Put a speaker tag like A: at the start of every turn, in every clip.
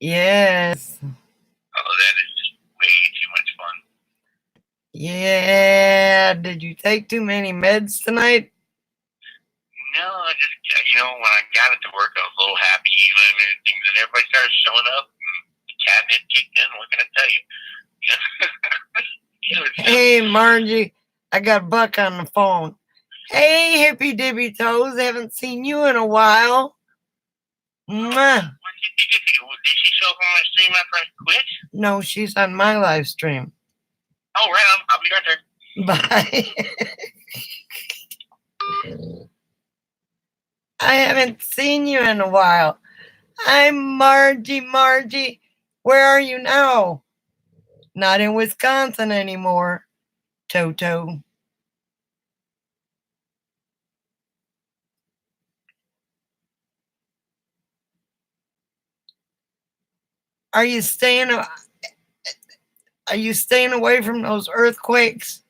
A: Yes.
B: Oh, that is just way too much fun.
A: Yeah. Did you take too many meds tonight?
B: No, I just, when I got it to work, I was a little happy, and everything. Then everybody started showing up, and the cabinet kicked in. What can I tell you?
A: Hey, Margie, I got Buck on the phone. Hey, hippy dippy toes, haven't seen you in a while. Mwah.
B: Did she show up on my stream after I quit?
A: No, she's on my live stream.
B: Oh, right on. I'll be right there.
A: Bye. I haven't seen you in a while. I'm Margie. Margie, where are you now? Not in Wisconsin anymore. Toto. Are you staying away from those earthquakes?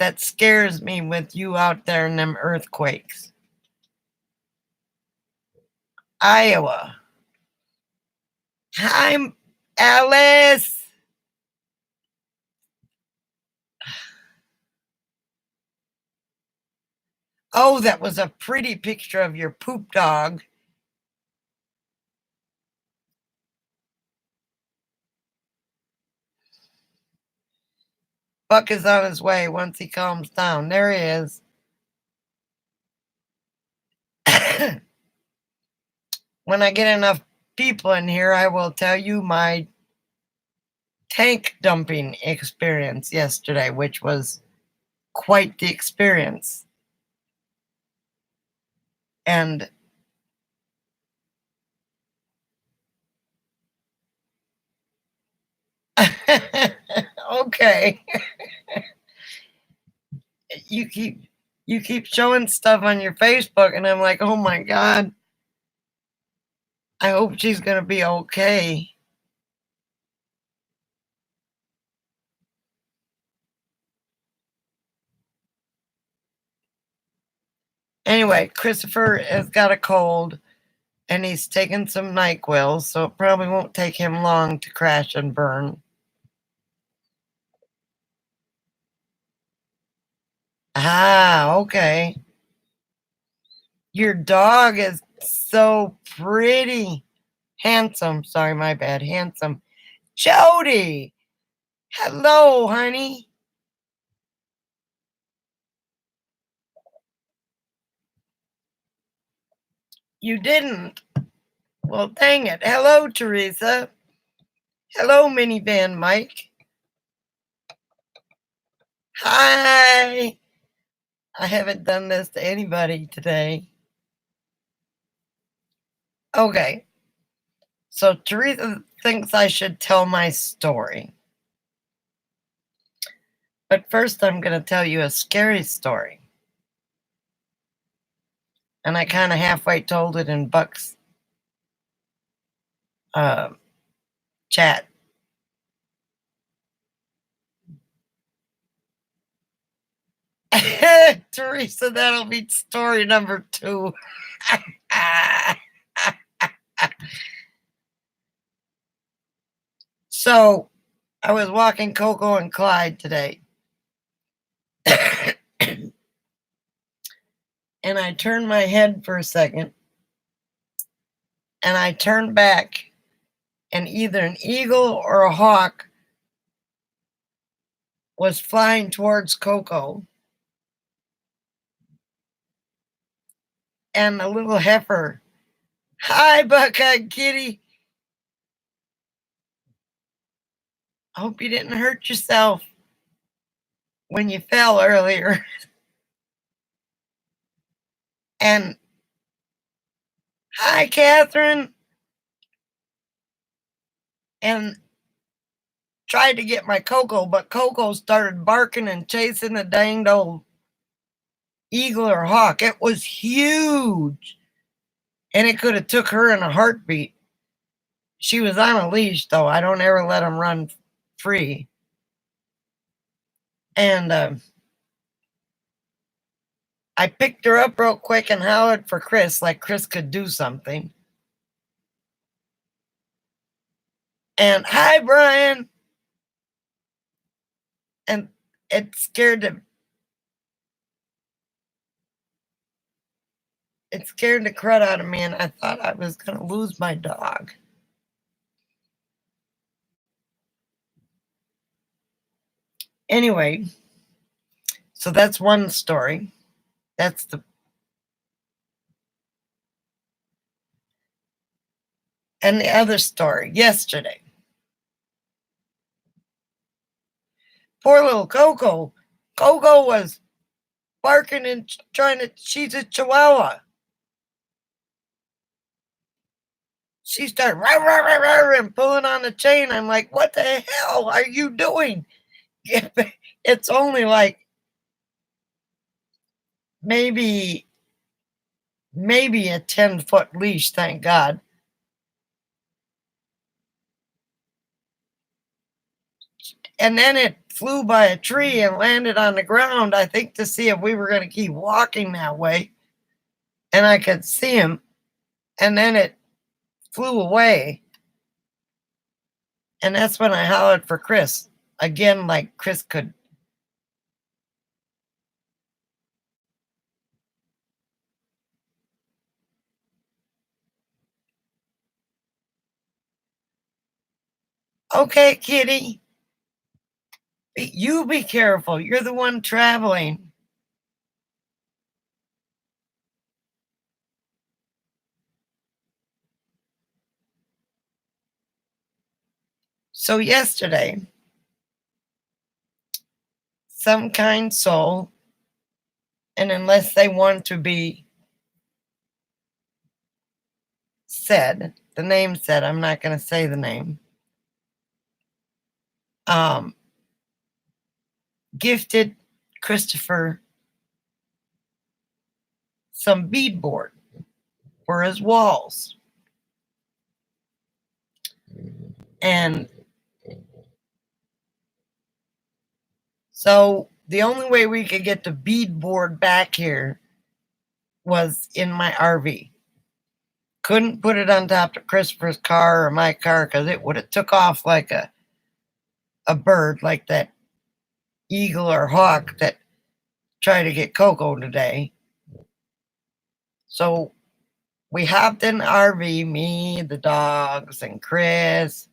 A: That scares me with you out there in them earthquakes. Iowa. Hi, Alice. Oh, that was a pretty picture of your poop dog. Buck is on his way once he calms down. There he is. When I get enough people in here, I will tell you my tank dumping experience yesterday, which was quite the experience. And okay. you keep showing stuff on your Facebook, and I'm like, oh my God, I hope she's gonna be okay. Anyway, Christopher has got a cold, and he's taking some NyQuil, so it probably won't take him long to crash and burn. Ah, okay. Your dog is so pretty. Handsome. Sorry, my bad. Handsome. Jody! Hello, honey. You didn't? Well, dang it. Hello, Teresa. Hello, Minivan Mike. Hi. I haven't done this to anybody today. Okay. So Teresa thinks I should tell my story. But first, I'm going to tell you a scary story. And I kind of halfway told it in Buck's chat. Teresa, that'll be story number 2. So, I was walking Coco and Clyde today. And I turned my head for a second. And I turned back. And either an eagle or a hawk was flying towards Coco. And a little heifer. Hi, Buckeye Kitty. I hope you didn't hurt yourself when you fell earlier. And hi, Catherine. And tried to get my Coco, but Coco started barking and chasing the danged old eagle or hawk. It was huge. And it could have took her in a heartbeat. She was on a leash, though. I don't ever let them run free. And I picked her up real quick and hollered for Chris, like Chris could do something. And hi, Brian. And it scared the crud out of me, and I thought I was going to lose my dog. Anyway, so that's one story. That's the... And the other story, yesterday. Poor little Coco. Coco was barking and trying to... She's a Chihuahua. She started rah, rah, rah, rah, and pulling on the chain. I'm like, what the hell are you doing? It's only like maybe a 10-foot leash, thank God. And then it flew by a tree and landed on the ground, I think to see if we were going to keep walking that way. And I could see him. And then it flew away. And that's when I hollered for Chris. Again, like Chris could. Okay, kitty. You be careful. You're the one traveling. So yesterday, some kind soul, and unless they want to be said, the name said, I'm not going to say the name, gifted Christopher some beadboard for his walls. And so the only way we could get the beadboard back here was in my RV. Couldn't put it on top of Christopher's car or my car because it would have took off like a bird, like that eagle or hawk that tried to get Coco today. So we hopped in the RV, me, the dogs, and Chris,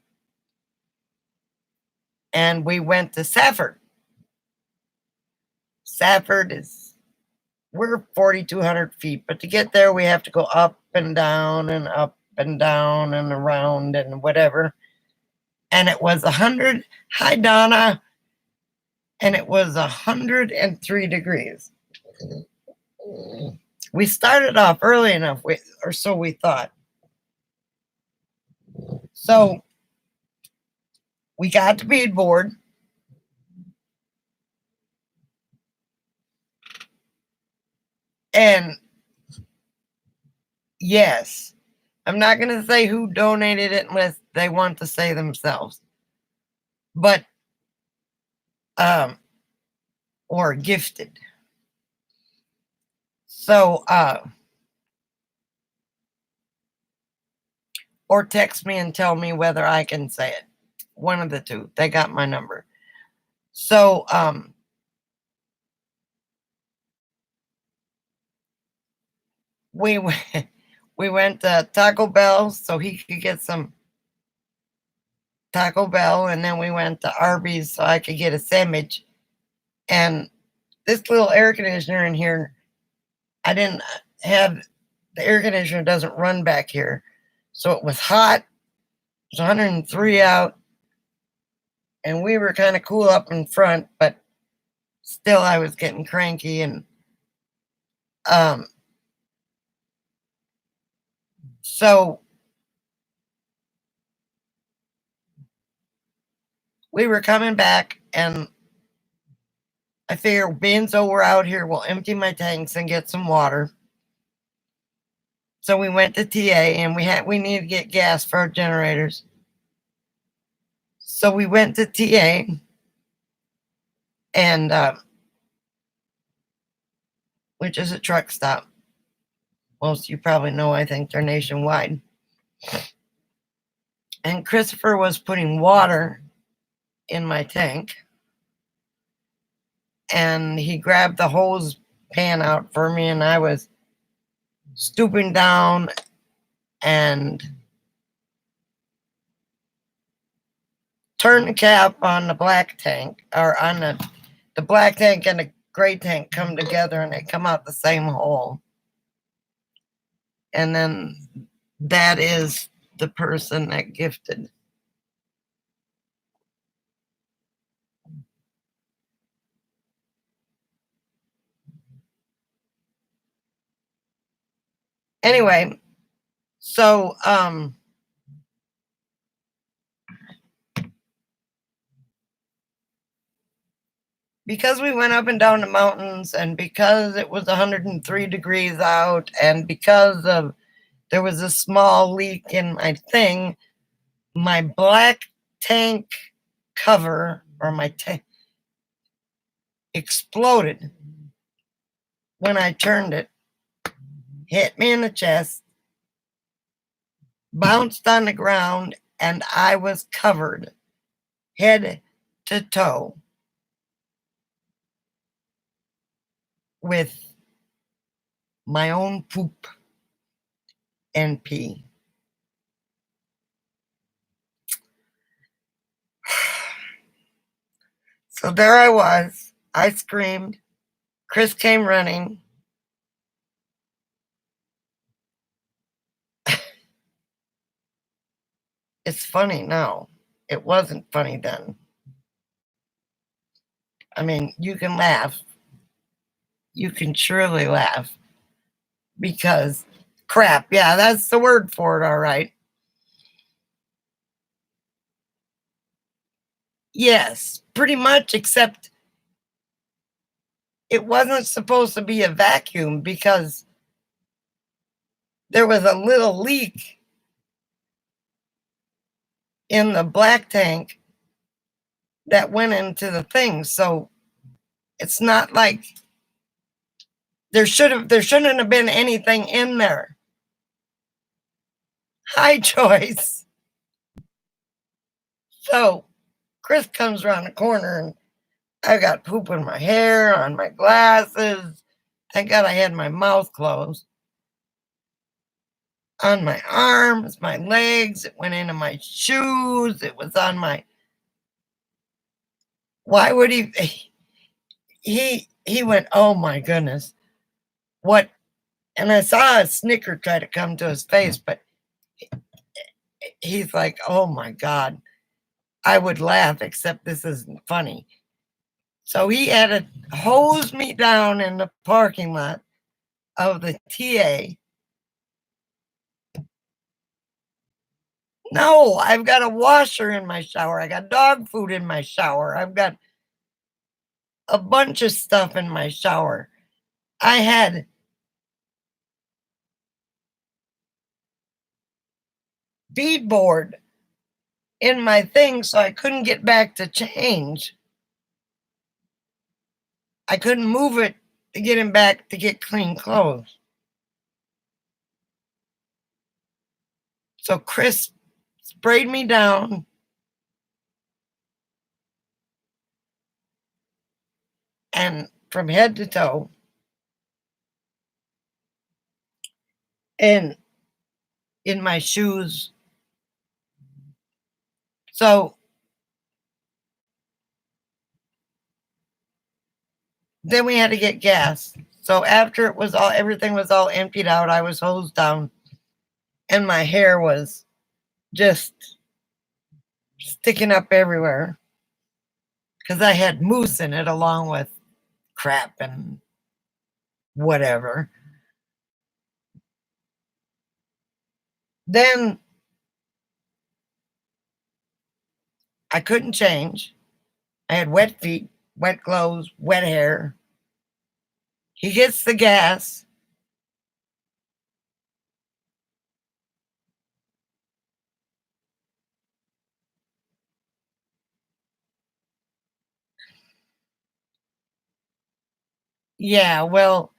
A: and we went to Safford. Safford is, we're 4,200 feet, but to get there, we have to go up and down and up and down and around and whatever. And it was 100, hi Donna, and it was 103 degrees. We started off early enough, or so we thought. So we got the beadboard. And yes, I'm not going to say who donated it unless they want to say themselves. But, or gifted. So, or text me and tell me whether I can say it. One of the two. They got my number. So, we went to Taco Bell so he could get some Taco Bell, and then we went to Arby's so I could get a sandwich. And this little air conditioner in here, I didn't have, the air conditioner doesn't run back here. So it was hot. It was 103 out. And we were kind of cool up in front, but still I was getting cranky. And so we were coming back, and I figured being so we're out here, we'll empty my tanks and get some water. So we went to TA, and we needed to get gas for our generators. So we went to TA, and which is a truck stop. Most of you probably know, I think they're nationwide. And Christopher was putting water in my tank. And he grabbed the hose pan out for me, and I was stooping down and turned the cap on the black tank, or on the black tank and the gray tank come together and they come out the same hole. And then that is the person that gifted. Anyway, so because we went up and down the mountains, and because it was 103 degrees out, and because of there was a small leak in my thing, my black tank cover, or my tank, exploded when I turned it, hit me in the chest, bounced on the ground, and I was covered head to toe with my own poop and pee. So there I was. I screamed. Chris came running. It's funny now. It wasn't funny then. I mean, you can laugh. You can surely laugh. Because crap, yeah, that's the word for it, all right. Yes, pretty much, except it wasn't supposed to be a vacuum because there was a little leak in the black tank that went into the thing. So it's not like there shouldn't have been anything in there. Hi, Joyce. So Chris comes around the corner and I got poop in my hair, on my glasses. Thank God I had my mouth closed. On my arms, my legs, it went into my shoes, it was on my. Why would he went, oh my goodness. What? And I saw a snicker try to come to his face, but he's like, oh my God. I would laugh, except this isn't funny. So he had to hose me down in the parking lot of the TA. No, I've got a washer in my shower. I got dog food in my shower. I've got a bunch of stuff in my shower. I had beadboard in my thing, so I couldn't get back to change. I couldn't move it to get him back to get clean clothes. So Chris sprayed me down. And from head to toe. And in my shoes. So then we had to get gas. So after it was all, everything was all emptied out, I was hosed down. And my hair was just sticking up everywhere. Because I had mousse in it along with crap and whatever. Then I couldn't change. I had wet feet, wet clothes, wet hair. He gets the gas. Yeah, well,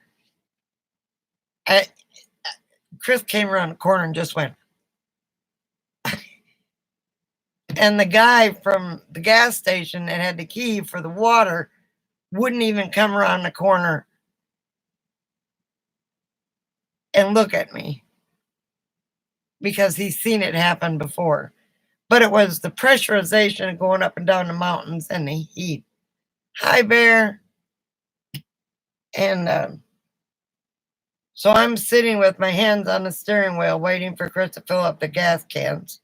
A: Chris came around the corner and just went. And the guy from the gas station that had the key for the water wouldn't even come around the corner and look at me because he's seen it happen before. But it was the pressurization of going up and down the mountains and the heat. Hi, Bear. And so I'm sitting with my hands on the steering wheel waiting for Chris to fill up the gas cans.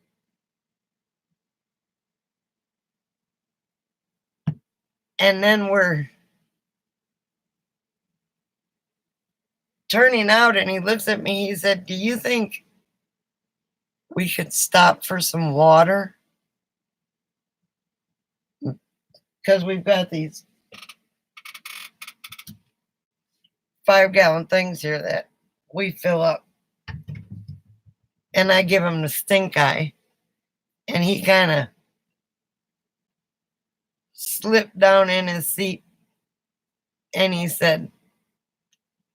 A: And then we're turning out and he looks at me. He said, "Do you think we should stop for some water? Because we've got these 5-gallon things here that we fill up." And I give him the stink eye. And he kind of slipped down in his seat and he said,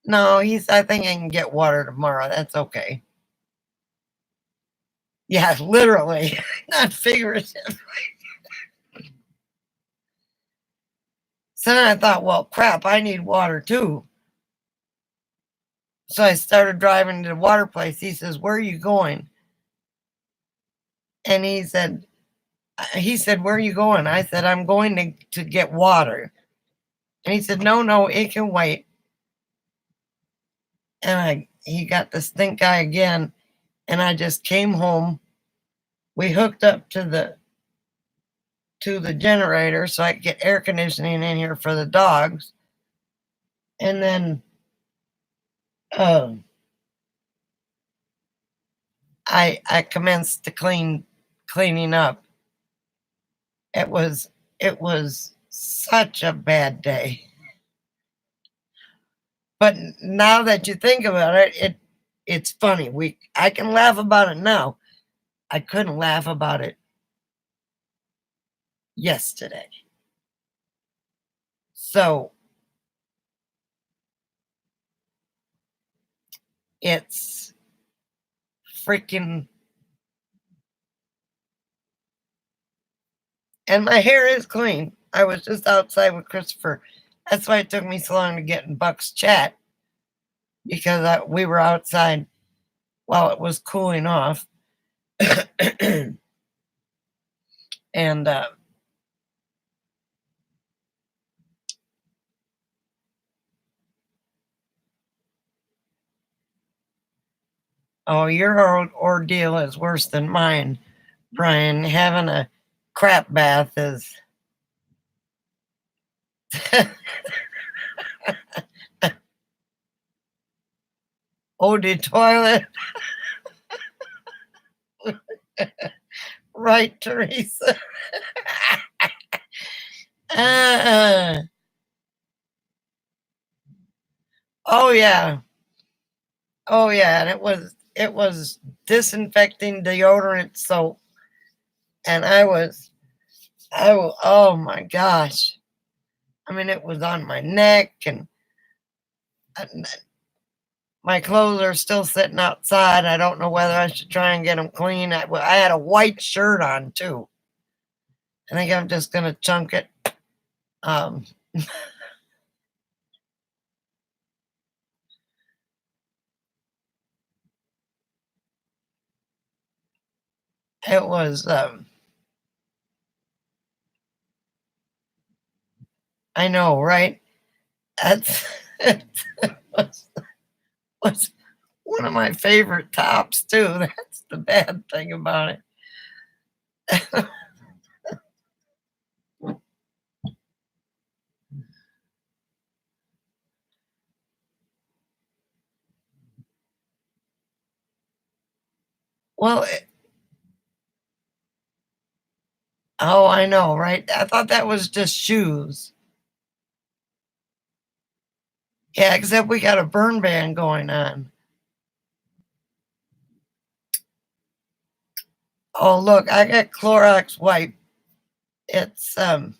A: "No, I think I can get water tomorrow. That's okay." Yeah, literally, not figuratively. So then I thought, well, crap, I need water too. So I started driving to the water place. He says, "Where are you going?" And he said, "Where are you going?" I said, "I'm going to get water." And he said, no, it can wait. And he got the stink eye again. And I just came home. We hooked up to the generator so I could get air conditioning in here for the dogs. And then I commenced to cleaning up. It was such a bad day. But now that you think about it, it's funny. I can laugh about it now. I couldn't laugh about it yesterday. So it's freaking. And my hair is clean. I was just outside with Christopher. That's why it took me so long to get in Buck's chat, because we were outside while it was cooling off. And oh, your ordeal is worse than mine, Brian. Having a crap bath is. Oh, the toilet. Right, Teresa. uh, oh yeah. Oh yeah, and it was disinfecting deodorant soap. And oh my gosh. I mean, it was on my neck, and my clothes are still sitting outside. I don't know whether I should try and get them clean. I had a white shirt on too. I think I'm just gonna chunk it. It was I know, right? That's it was one of my favorite tops too. That's the bad thing about it. Well, oh, I know, right? I thought that was just shoes. Yeah, except we got a burn ban going on. Oh, look, I got Clorox wipe. It's I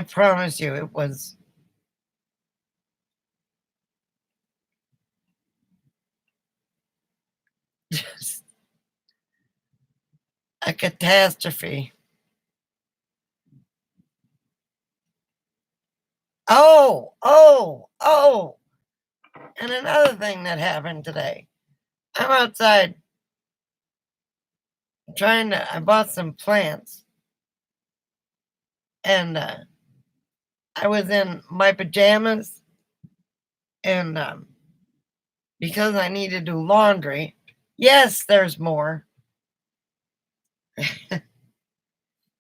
A: promise you, it was catastrophe. Oh. And another thing that happened today. I'm outside I bought some plants. And I was in my pajamas. And because I need to do laundry. Yes, there's more.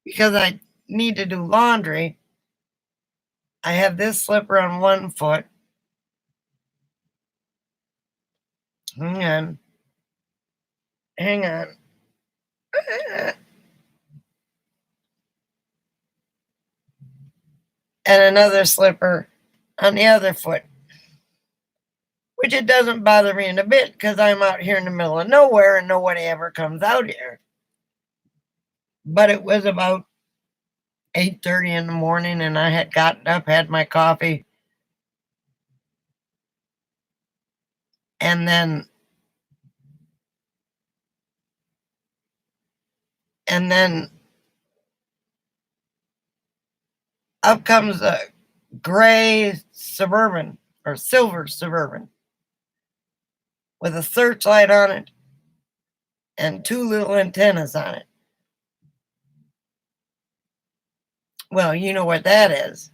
A: Because I need to do laundry. I have this slipper on one foot. Hang on. And another slipper on the other foot. Which it doesn't bother me in a bit because I'm out here in the middle of nowhere and nobody ever comes out here. But it was about 8:30 in the morning and I had gotten up, had my coffee. And then up comes a gray Suburban or silver Suburban with a searchlight on it and two little antennas on it. Well, you know what that is.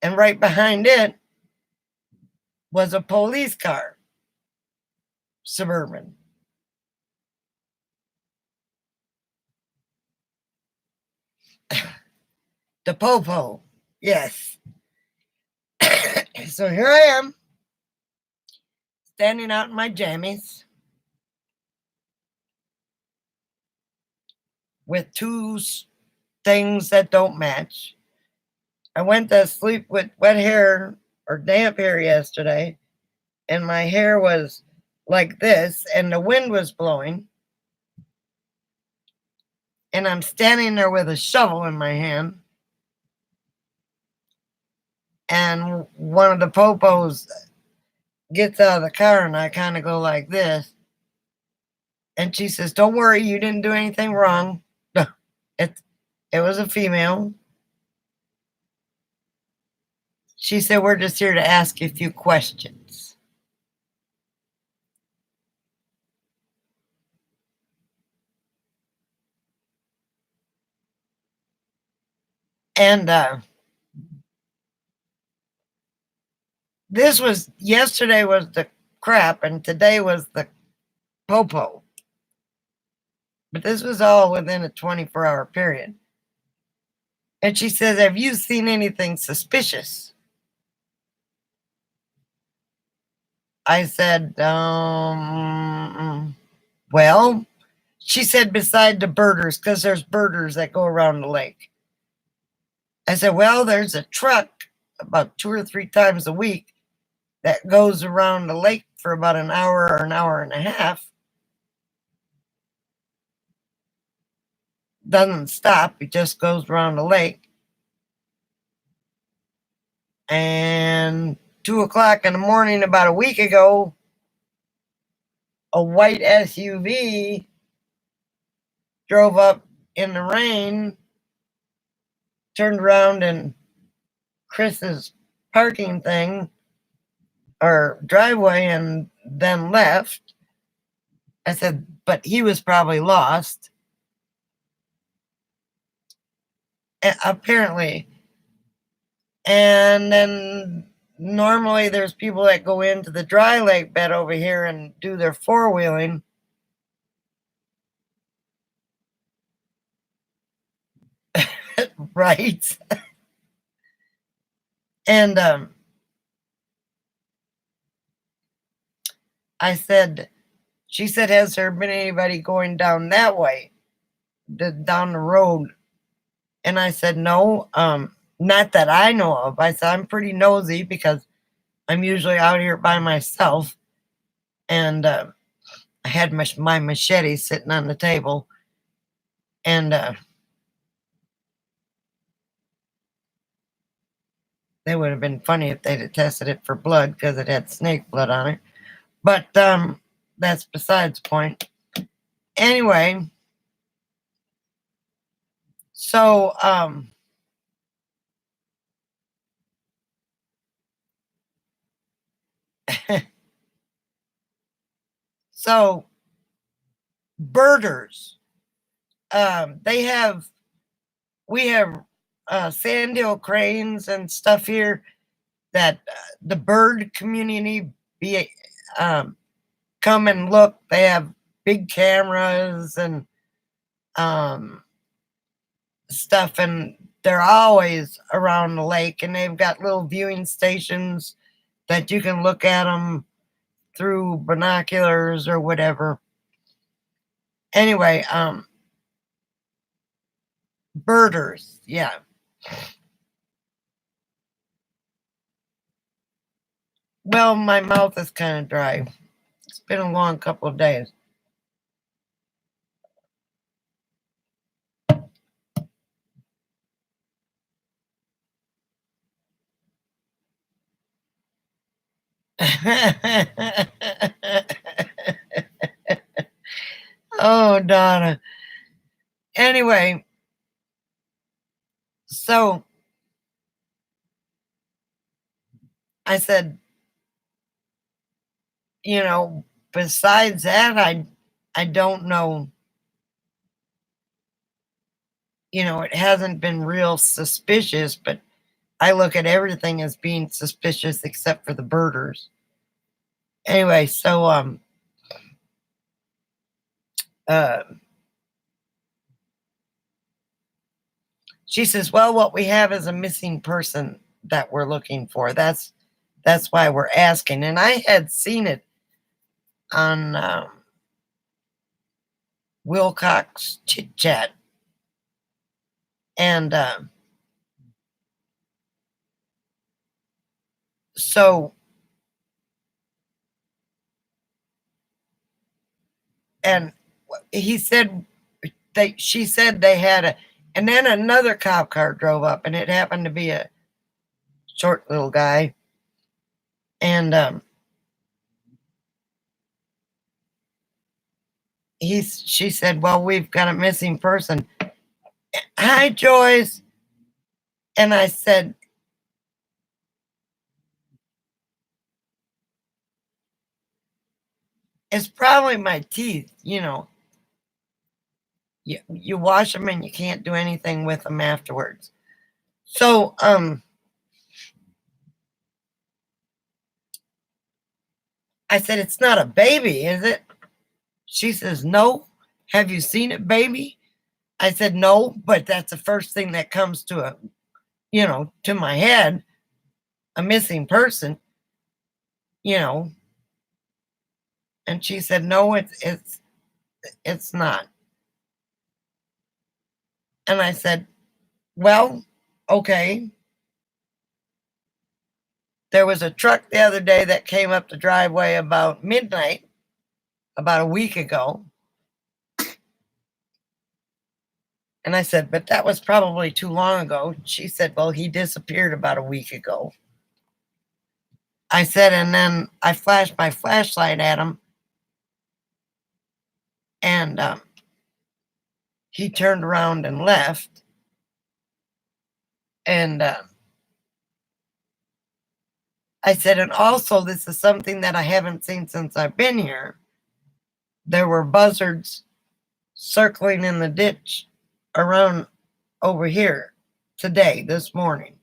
A: And right behind it was a police car, Suburban. The Popo, yes. So here I am, standing out in my jammies with two things that don't match. I went to sleep with wet hair or damp hair yesterday, and my hair was like this, and the wind was blowing. And I'm standing there with a shovel in my hand. And one of the popos gets out of the car, and I kind of go like this. And she says, "Don't worry, you didn't do anything wrong." It was a female. She said, "We're just here to ask you a few questions." And yesterday was the crap, and today was the popo. But this was all within a 24-hour period. And she says, "Have you seen anything suspicious?" I said, well, she said, "Beside the birders, because there's birders that go around the lake." I said, "Well, there's a truck about 2 or 3 times a week that goes around the lake for about an hour or an hour and a half. Doesn't stop, it just goes around the lake. And 2 o'clock in the morning about a week ago, a white SUV drove up in the rain, turned around in Chris's parking thing or driveway, and then left." I said, "But he was probably lost." Apparently. And then normally there's people that go into the dry lake bed over here and do their four-wheeling. Right. And she said, "Has there been anybody going down that way, down the road?" And I said, "No, not that I know of." I said, "I'm pretty nosy because I'm usually out here by myself." And I had my machete sitting on the table. And it would have been funny if they'd have tested it for blood because it had snake blood on it. But that's besides the point. Anyway, So, so birders, they have, we have sandhill cranes and stuff here that the bird community be come and look. They have big cameras and stuff, and they're always around the lake, and they've got little viewing stations that you can look at them through binoculars or whatever. Anyway, birders, yeah. Well, my mouth is kind of dry. It's been a long couple of days. Oh, Donna. Anyway, so I said, you know, besides that, I don't know. You know, it hasn't been real suspicious, but I look at everything as being suspicious except for the birders. Anyway, so uh she says, well, what we have is a missing person that we're looking for. That's why we're asking. And I had seen it on Willcox Chit Chat. And so, and he said, she said they had a, and then another cop car drove up, and it happened to be a short little guy. And she said, well, we've got a missing person. Hi, Joyce. And I said, it's probably my teeth, you know. You wash them and you can't do anything with them afterwards. So, I said, it's not a baby, is it? She says, no. Have you seen it, baby? I said, no, but that's the first thing that comes to to my head, a missing person, you know. And she said, no, it's not. And I said, well, okay. There was a truck the other day that came up the driveway about midnight, about a week ago. And I said, but that was probably too long ago. She said, well, he disappeared about a week ago. I said, and then I flashed my flashlight at him, and he turned around and left. And I said, and also, this is something that I haven't seen since I've been here. There were buzzards circling in the ditch around over here today, this morning.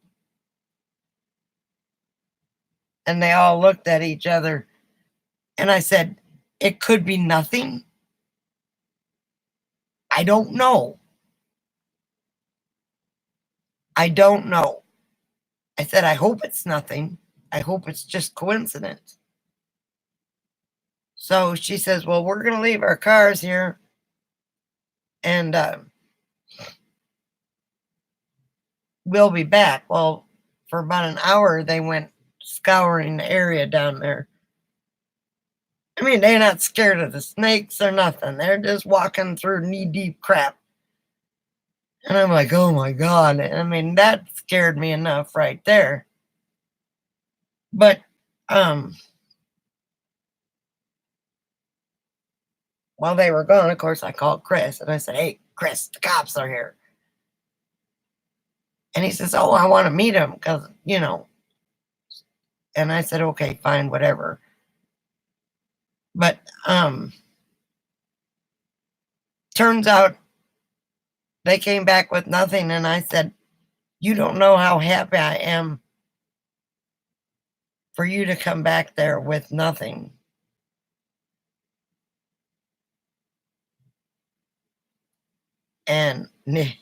A: And they all looked at each other. And I said, it could be nothing. I don't know. I don't know. I said, I hope it's nothing. I hope it's just coincidence. So she says, well, we're going to leave our cars here. And we'll be back. Well, for about an hour, they went scouring the area down there. I mean, they're not scared of the snakes or nothing. They're just walking through knee-deep crap. And I'm like, oh my God. I mean, that scared me enough right there. But while they were gone, of course, I called Chris and I said, hey, Chris, the cops are here. And he says, "Oh, I want to meet him because, you know." And I said, "Okay, fine, whatever." But turns out they came back with nothing. And I said, "You don't know how happy I am for you to come back there with nothing." And Nick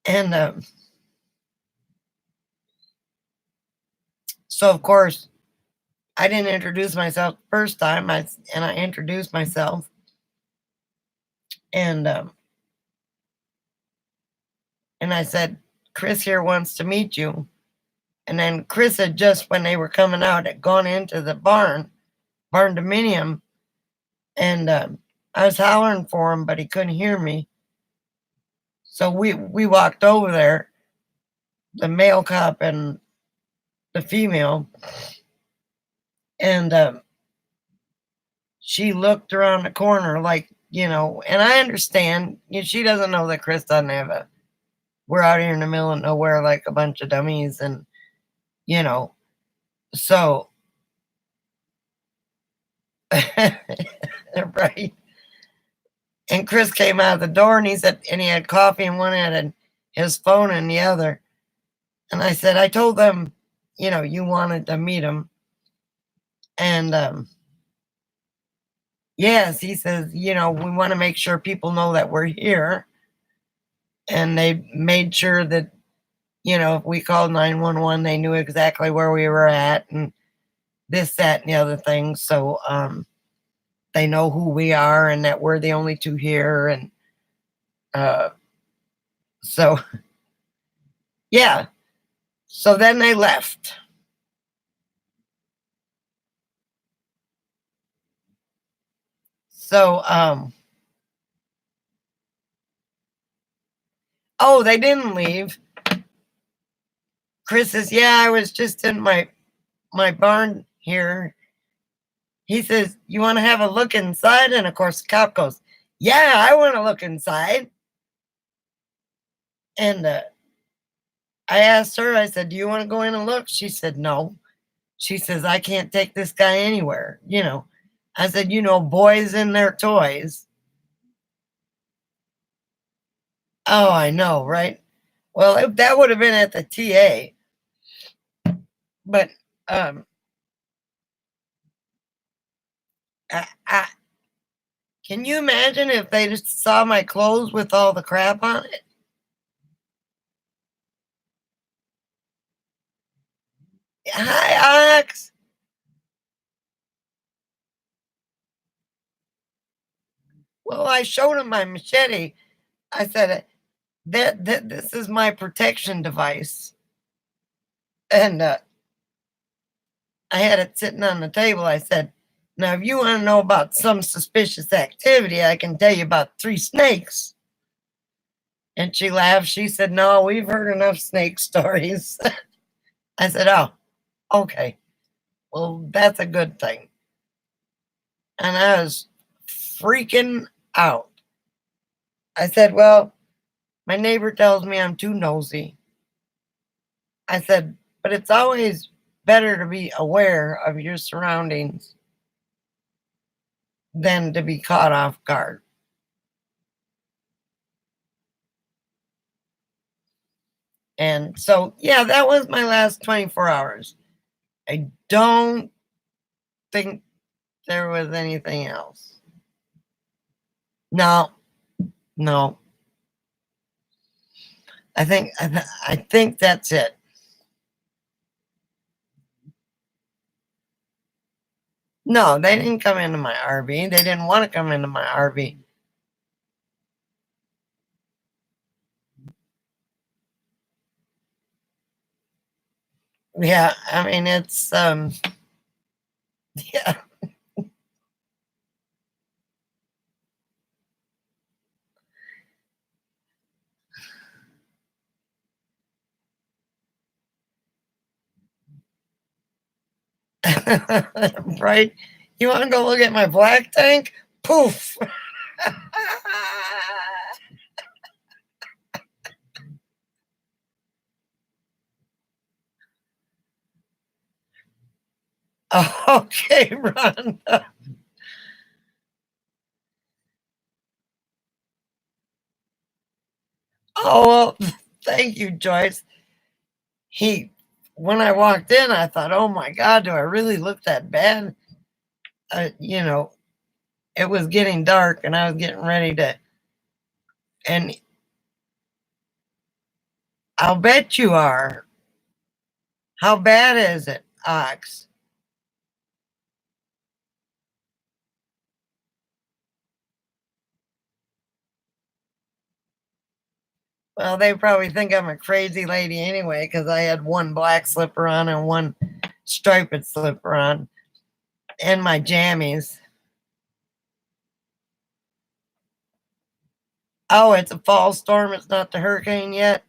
A: and so of course I didn't introduce myself the first time. I introduced myself, and and I said, "Chris here wants to meet you." And then Chris had just, when they were coming out, had gone into the barn dominium, and I was hollering for him, but he couldn't hear me. So we walked over there, the male cop and the female, and she looked around the corner like, you know, and I understand, you know, she doesn't know that Chris doesn't have a, we're out here in the middle of nowhere like a bunch of dummies, and, you know, so, right. And Chris came out of the door and he said, and he had coffee in one hand and his phone in the other. And I said, "I told them, you know, you wanted to meet him." And yes, he says, "You know, we want to make sure people know that we're here." And they made sure that, you know, if we called 911, they knew exactly where we were at, and this, that, and the other thing. So they know who we are and that we're the only two here. And uh, so, yeah. So then they left. So, oh, they didn't leave. Chris says, "Yeah, I was just in my barn here." He says, "You want to have a look inside?" And of course, the cop goes, "Yeah, I want to look inside." And I asked her, I said, "Do you want to go in and look?" She said, "No." She says, "I can't take this guy anywhere, you know." I said, "You know, boys and their toys." Oh, I know, right? Well, that would have been at the TA. But um, I, can you imagine if they just saw my clothes with all the crap on it? Hi, Ox. Well, I showed him my machete. I said, that this is my protection device. And I had it sitting on the table. I said, "Now, if you want to know about some suspicious activity, I can tell you about 3 snakes." And she laughed. She said, "No, we've heard enough snake stories." I said, "Oh, okay. Well, that's a good thing." And I was freaking out. I said, "Well, my neighbor tells me I'm too nosy." I said, "But it's always better to be aware of your surroundings than to be caught off guard." And so, yeah, that was my last 24 hours. I don't think there was anything else. No, no. I think that's it. No, they didn't come into my RV. They didn't want to come into my RV. Yeah, I mean it's yeah. Right? You want to go look at my black tank? Poof. Okay, Rhonda. Oh, well, thank you, Joyce. When I walked in, I thought, oh my God, do I really look that bad? You know, it was getting dark and I was getting ready to, and I'll bet you are. How bad is it, Ox? Well, they probably think I'm a crazy lady anyway, because I had one black slipper on and one striped slipper on, and my jammies. Oh, it's a fall storm. It's not the hurricane yet.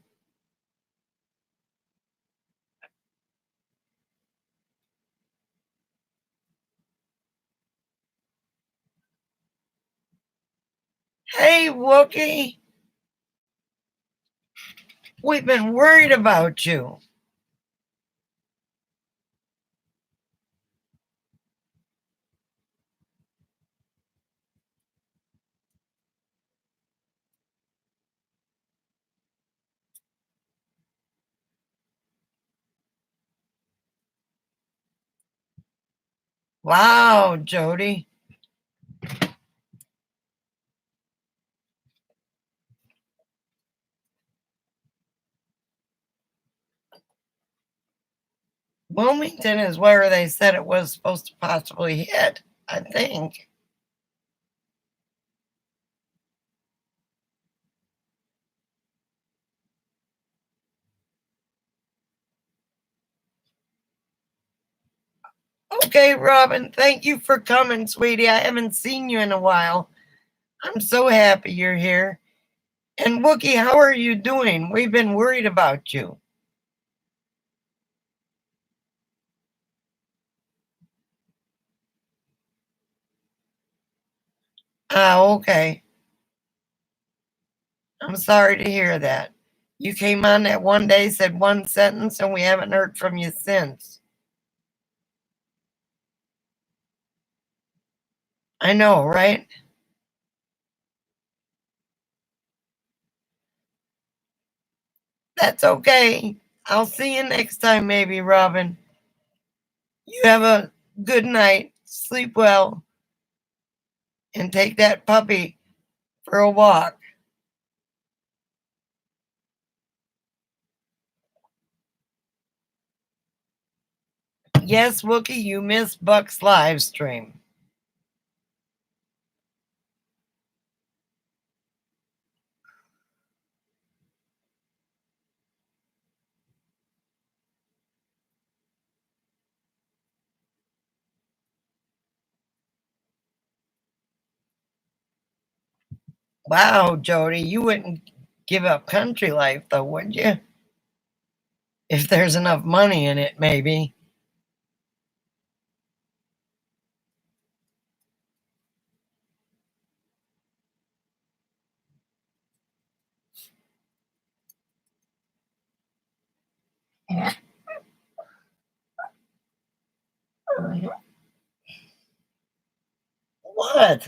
A: Hey, Wookie. We've been worried about you. Wow, Jody. Wilmington is where they said it was supposed to possibly hit, I think. Okay, Robin, thank you for coming, sweetie. I haven't seen you in a while. I'm so happy you're here. And Wookie, how are you doing? We've been worried about you. Ah, okay. I'm sorry to hear that. You came on that one day, said one sentence, and we haven't heard from you since. I know, right? That's okay. I'll see you next time, maybe, Robin. You have a good night. Sleep well. And take that puppy for a walk. Yes, Wookie, you missed Buck's live stream. Wow, Jody, you wouldn't give up country life, though, would you? If there's enough money in it, maybe. What?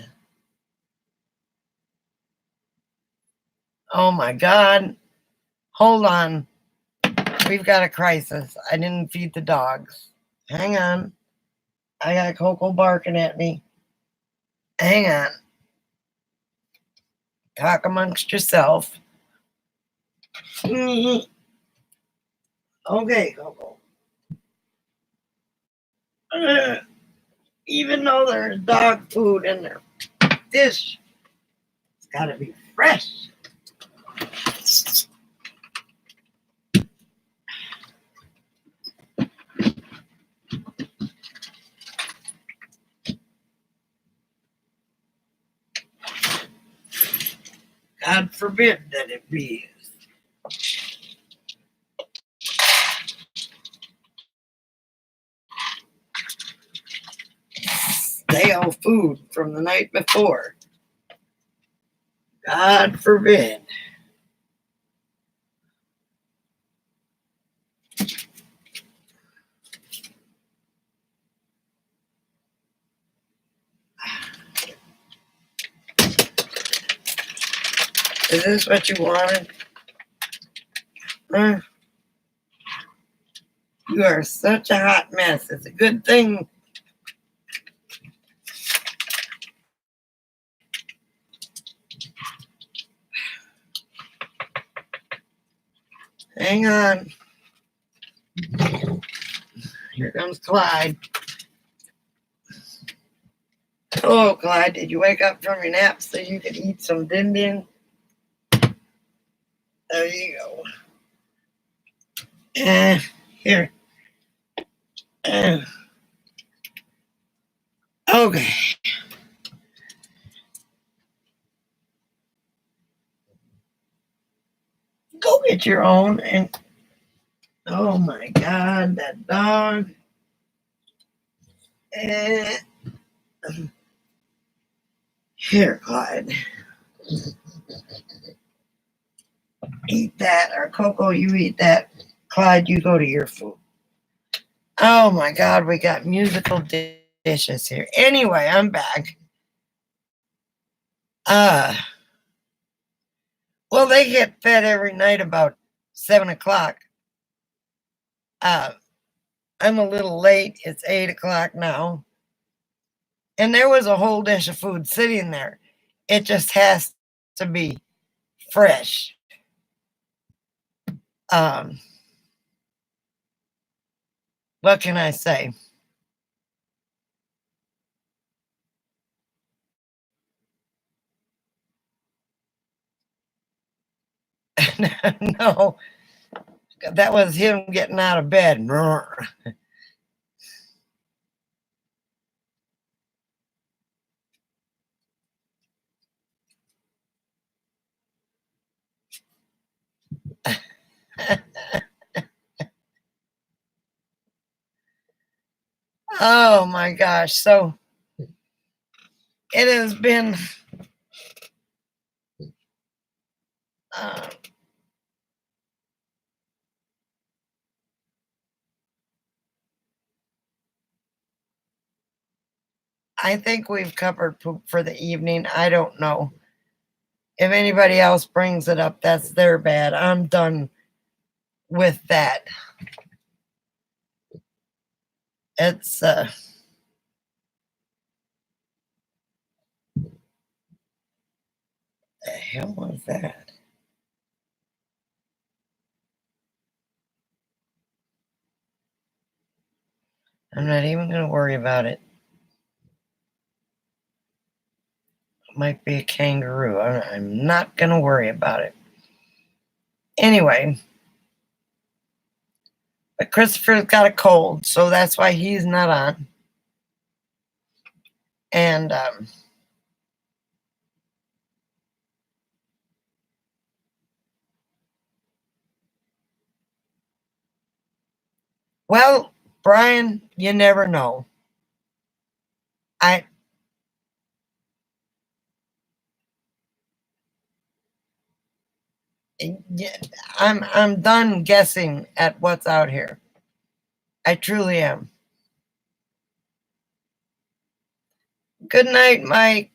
A: Oh my God. Hold on. We've got a crisis. I didn't feed the dogs. Hang on. I got Coco barking at me. Hang on. Talk amongst yourself. Okay, Coco. Even though there's dog food in their dish, it's got to be fresh. God forbid that it be. Stale food from the night before. God forbid. Is this what you wanted? You are such a hot mess. It's a good thing. Hang on. Here comes Clyde. Hello, Clyde. Did you wake up from your nap so you could eat some din din? There you go. Here. Okay. Go get your own. And oh my God, that dog. Here, Clyde. Eat that. Or Coco, you eat that. Clyde, you go to your food. Oh my God, we got musical dishes here. Anyway, I'm back. Well, they get fed every night about 7 o'clock. I'm a little late. It's 8 o'clock now. And there was a whole dish of food sitting there. It just has to be fresh. What can I say? No, that was him getting out of bed. Oh my gosh. So it has been I think we've covered poop for the evening. I don't know. If anybody else brings it up, that's their bad. I'm done with that. It's the hell was that? I'm not even going to worry about it. It might be a kangaroo. I'm not going to worry about it. Anyway, but Christopher's got a cold, so that's why he's not on. And well, Brian, you never know. I'm done guessing at what's out here. I truly am. Good night, Mike.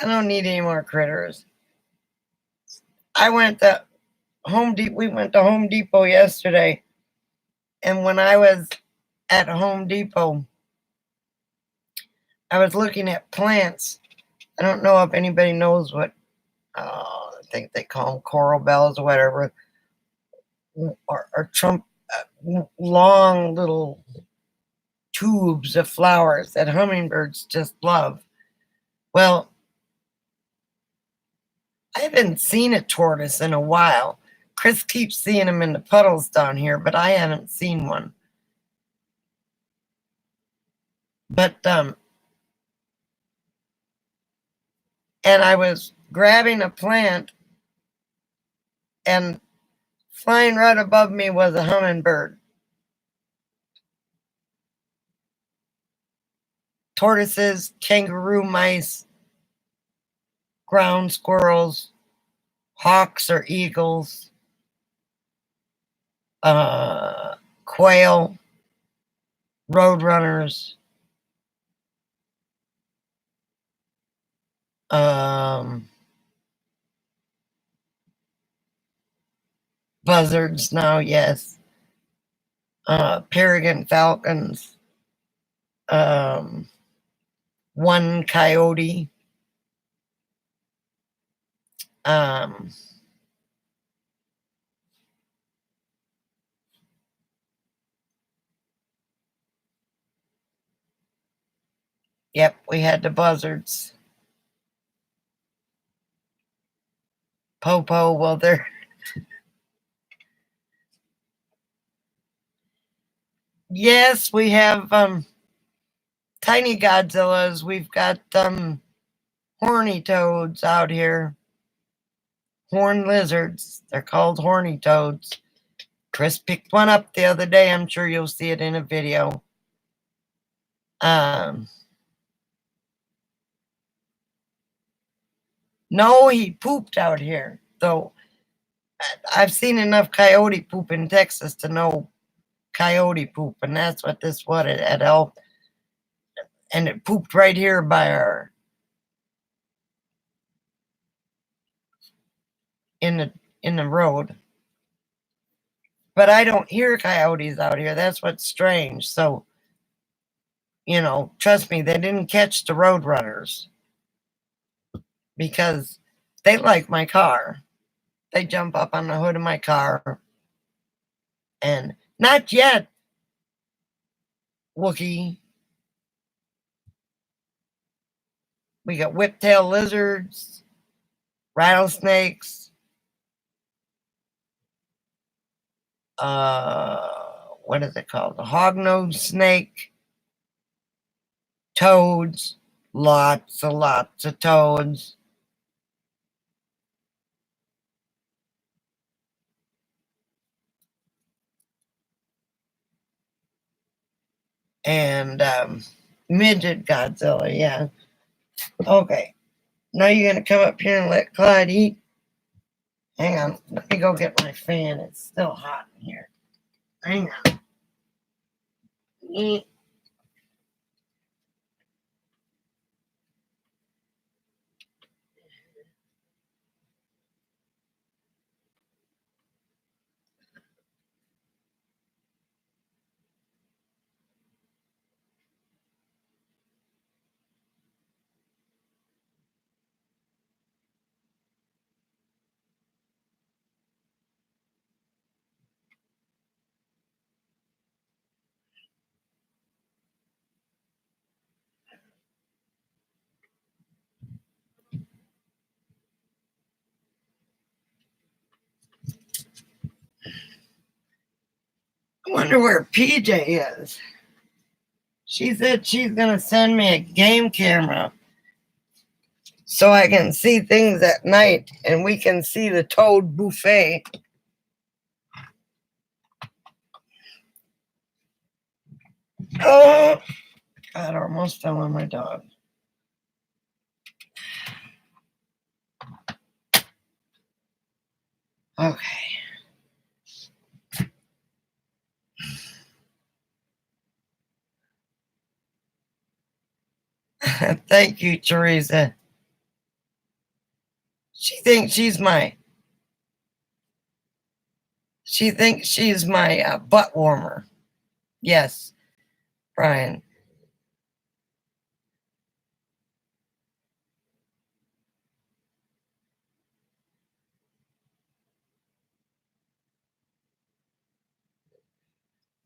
A: I don't need any more critters. I went to Home Depot. We went to Home Depot yesterday, and when I was at Home Depot, I was looking at plants. I don't know if anybody knows what I think they call them coral bells or whatever, or Trump long little tubes of flowers that hummingbirds just love. Well, I haven't seen a tortoise in a while. Chris keeps seeing them in the puddles down here, but I haven't seen one. But and I was grabbing a plant, and flying right above me was a hummingbird. Tortoises, kangaroo mice, ground squirrels, hawks or eagles, quail, roadrunners, buzzards now, yes, peregrine falcons, one coyote, yep, we had the buzzards. Popo, well, they're yes, we have tiny Godzillas. We've got horny toads out here. Horned lizards. They're called horny toads. Chris picked one up the other day. I'm sure you'll see it in a video. No, he pooped out here. Though I've seen enough coyote poop in Texas to know coyote poop, and that's what this was. It had helped, and it pooped right here by our in the road. But I don't hear coyotes out here. That's what's strange. So, trust me, they didn't catch the roadrunners because they like my car. They jump up on the hood of my car. And not yet, Wookie. We got whiptail lizards, rattlesnakes, what is it called? The hognose snake, toads, lots of toads. And midget Godzilla, yeah. Okay. Now you're going to come up here and let Clyde eat? Hang on. Let me go get my fan. It's still hot in here. Hang on. Eat. I wonder where PJ is. She said she's going to send me a game camera so I can see things at night and we can see the toad buffet. Oh, God, I almost fell on my dog. Okay. Thank you, Teresa. She thinks she's my butt warmer. Yes, Brian.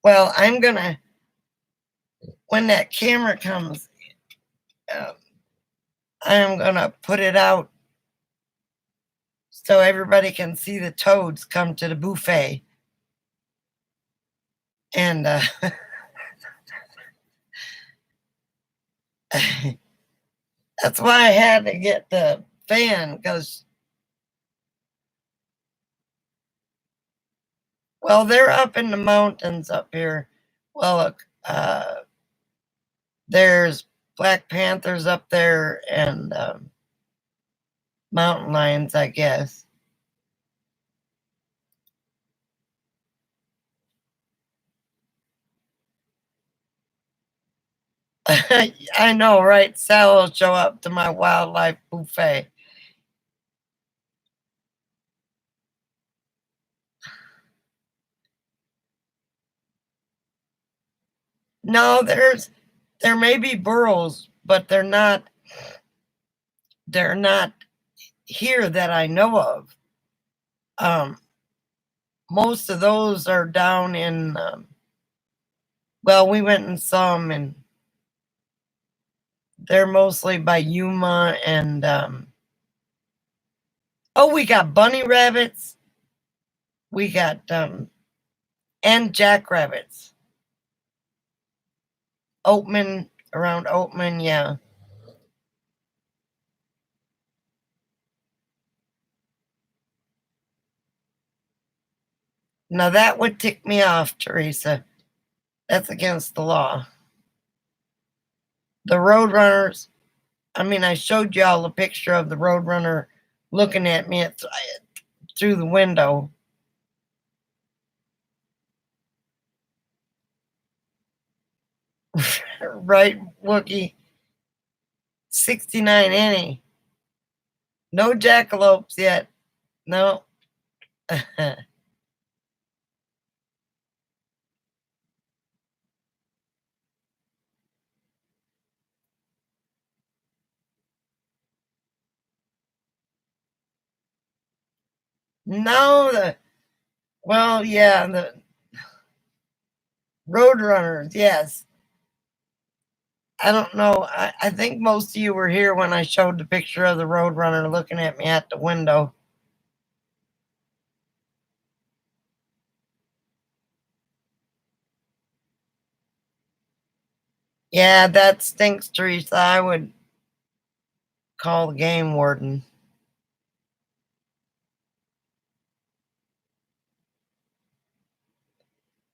A: Well, I'm gonna, when that camera comes, I'm gonna put it out so everybody can see the toads come to the buffet. And that's why I had to get the fan, because, well, they're up in the mountains up here. Well, look, there's Black Panthers up there, and mountain lions, I guess. I know, right? Sal will show up to my wildlife buffet. No, there may be burros, but they're not here that I know of. Most of those are down in well, we went and saw them, and they're mostly by Yuma and oh, we got bunny rabbits. We got and jackrabbits. Oatman, around Oatman, yeah. Now that would tick me off, Teresa. That's against the law. The roadrunners, I mean, I showed y'all a picture of the roadrunner looking at me through the window. Right, Wookie? 69 Annie. No jackalopes yet. No. No, well, yeah, the roadrunners, yes. I don't know. I think most of you were here when I showed the picture of the roadrunner looking at me at the window. Yeah, that stinks, Teresa. I would call the game warden.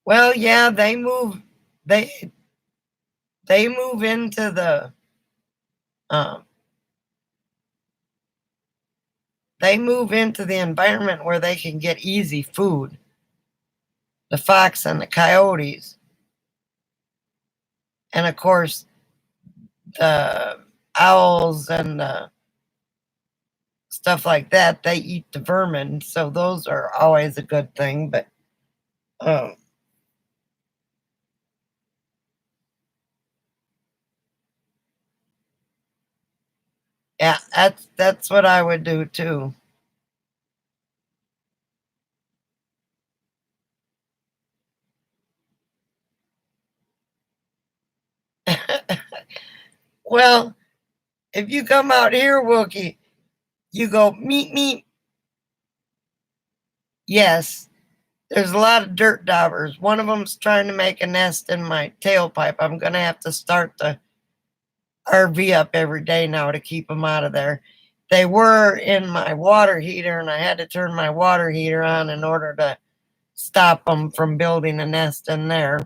A: Well, yeah, they they move into um the environment where they can get easy food. The fox and the coyotes. And of course the owls and stuff like that, they eat the vermin, so those are always a good thing. But um, yeah, that's what I would do too. Well, if you come out here, Wookie, you go meet me. Yes, there's a lot of dirt daubers. One of them's trying to make a nest in my tailpipe. I'm gonna have to start the RV up every day now to keep them out of there. They were in my water heater, and I had to turn my water heater on in order to stop them from building a nest in there.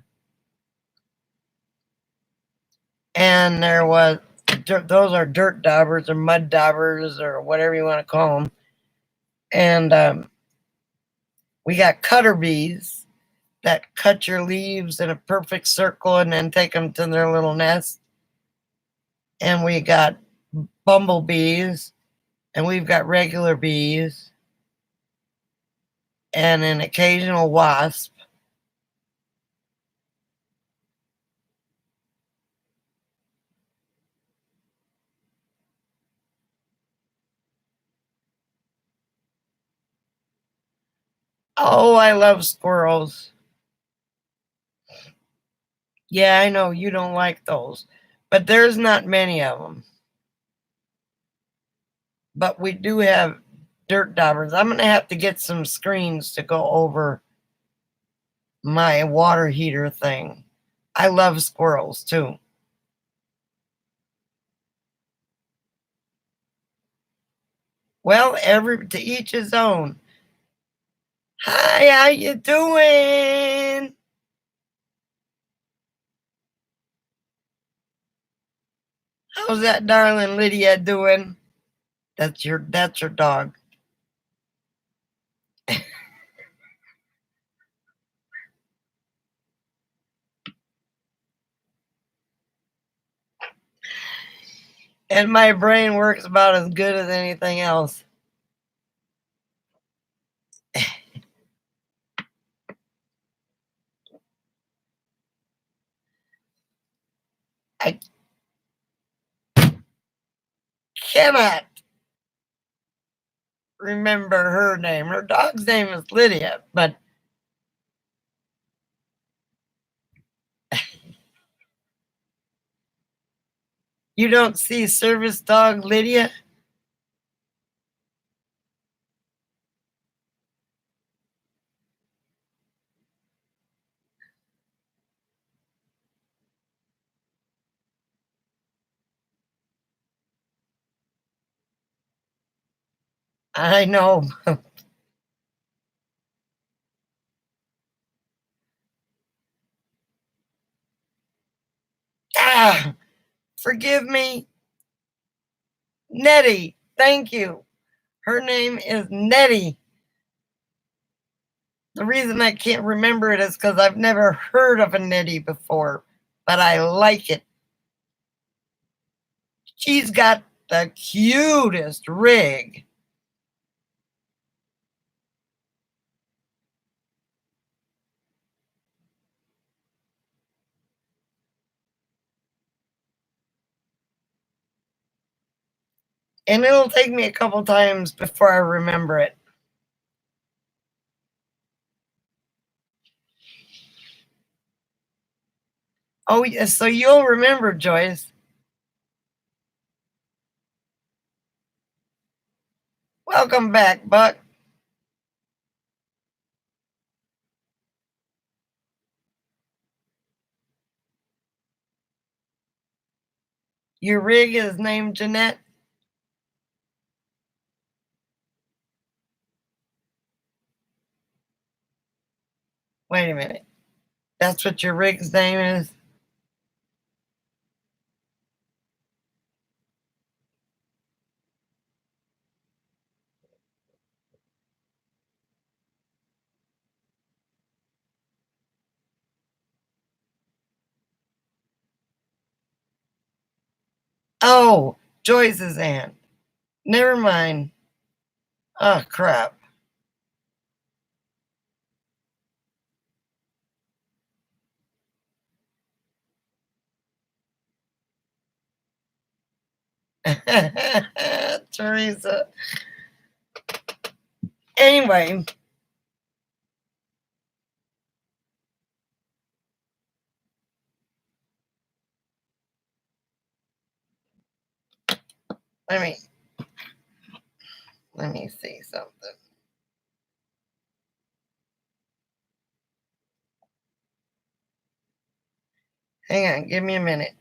A: And there was those are dirt daubers or mud daubers or whatever you want to call them. And we got cutter bees that cut your leaves in a perfect circle and then take them to their little nest. And we got bumblebees, and we've got regular bees, and an occasional wasp. Oh, I love squirrels. Yeah, I know you don't like those, but there's not many of them. But we do have dirt daubers. I'm going to have to get some screens to go over my water heater thing. I love squirrels too. Well, to each his own. Hi, how you doing? How's that darling Lydia doing? That's your dog. And my brain works about as good as anything else. I cannot remember her name. Her dog's name is Lydia, but you don't see service dog Lydia? I know. Ah, forgive me. Nettie. Thank you. Her name is Nettie. The reason I can't remember it is because I've never heard of a Nettie before, but I like it. She's got the cutest rig. And it'll take me a couple times before I remember it. Oh, yes, so you'll remember, Joyce. Welcome back, Buck. Your rig is named Jeanette? Wait a minute. That's what your rig's name is? Oh, Joyce's aunt. Never mind. Oh, crap. Teresa. Anyway. Let me see something. Hang on, give me a minute.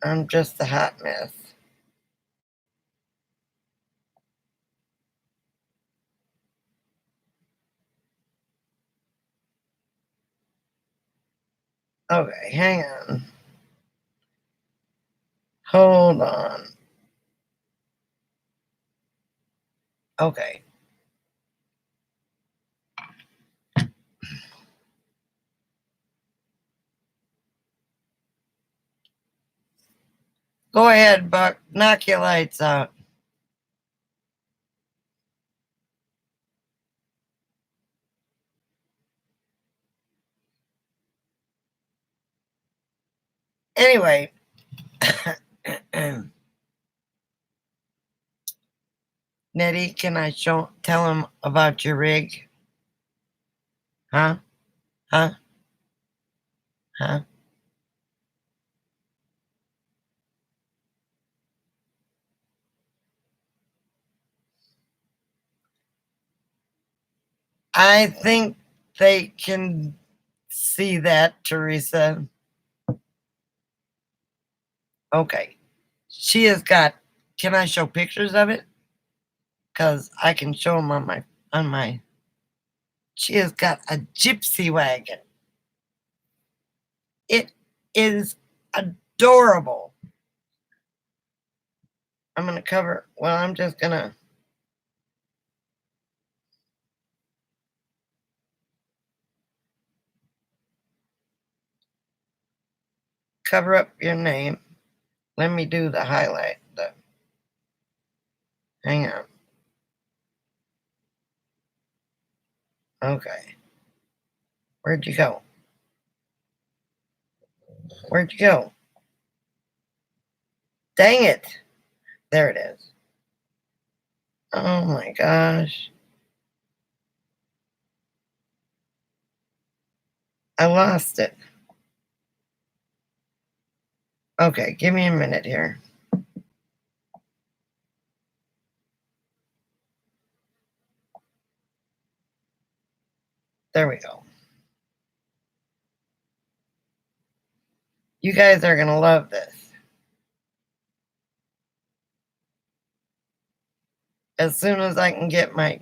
A: I'm just a hot mess. Okay, hang on. Hold on. Okay. Go ahead, Buck. Knock your lights out. Anyway. Nettie, can I tell him about your rig? Huh? Huh? Huh? I think they can see that, Teresa. Okay. She has got, can I show pictures of it? Because I can show them on my on my. She has got a gypsy wagon. It is adorable. I'm going to cover, well, I'm just going to cover up your name. Let me do the highlight. Hang on. Okay. Where'd you go? Where'd you go? Dang it. There it is. Oh my gosh. I lost it. Okay, give me a minute here. There we go. You guys are going to love this. As soon as I can get my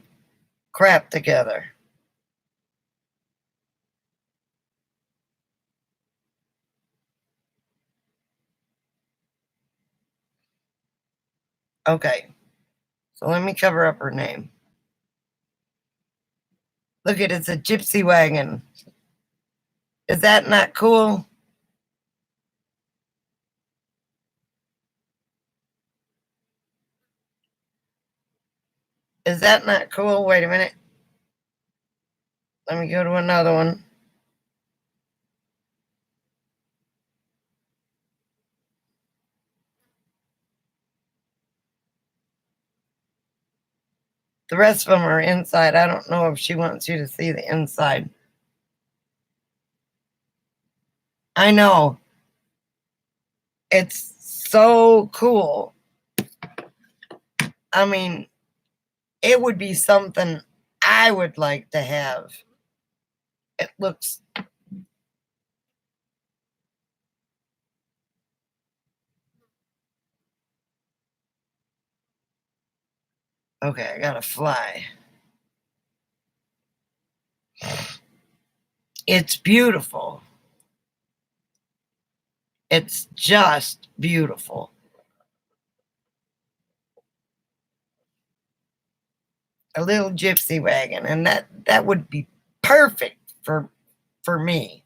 A: crap together. Okay. So let me cover up her name. Look at it, it's a gypsy wagon. Is that not cool? Is that not cool? Wait a minute. Let me go to another one. The rest of them are inside. I don't know if she wants you to see the inside. I know. It's so cool. I mean, it would be something I would like to have. It looks. Okay, I gotta fly. It's beautiful. It's just beautiful. A little gypsy wagon, and that would be perfect for me.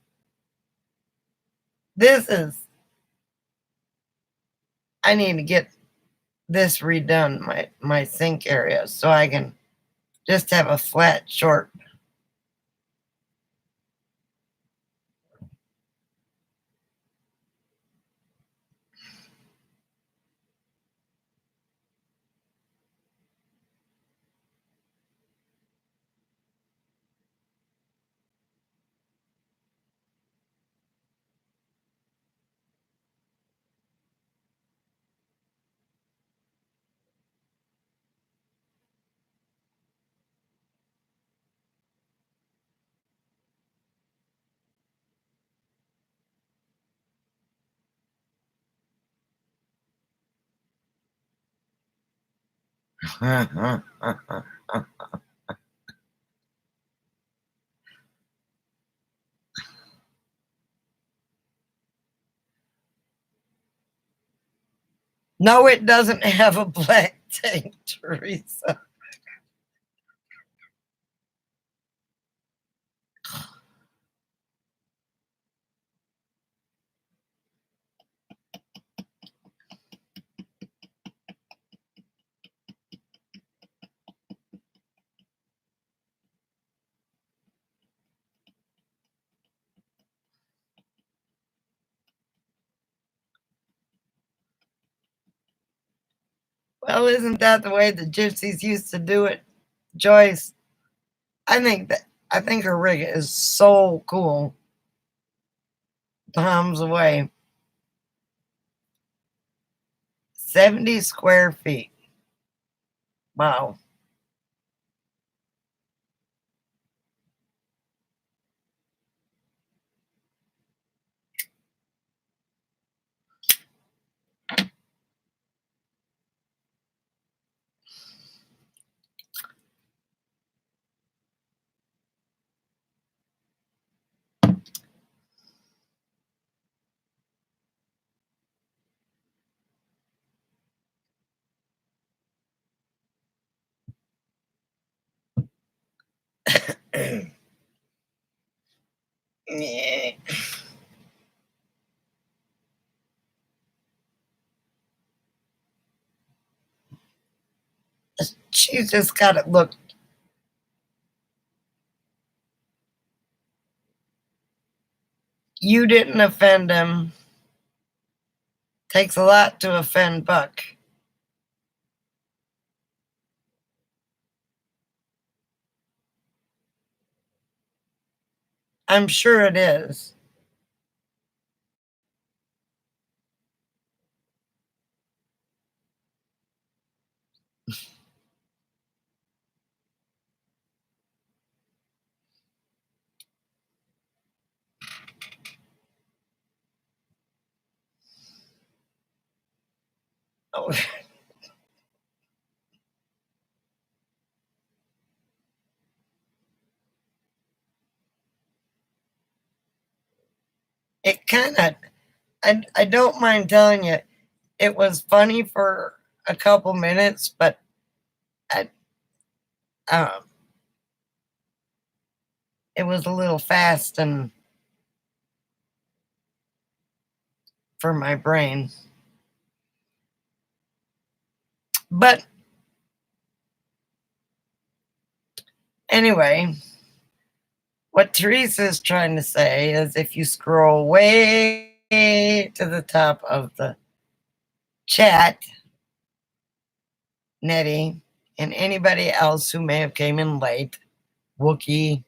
A: This is. I need to get this redone, my sink area, so I can just have a flat, short. No, it doesn't have a black tank, Teresa. Well, isn't that the way the gypsies used to do it, Joyce? I think her rig is so cool. Palms away. 70 square feet. Wow. Yeah. She just got it. Look, you didn't offend him. Takes a lot to offend Buck. I'm sure it is. Oh, it kind of, I don't mind telling you, it was funny for a couple minutes, but I, um, it was a little fast and for my brain. But anyway, what Teresa's trying to say is if you scroll way to the top of the chat, Nettie, and anybody else who may have came in late, Wookie,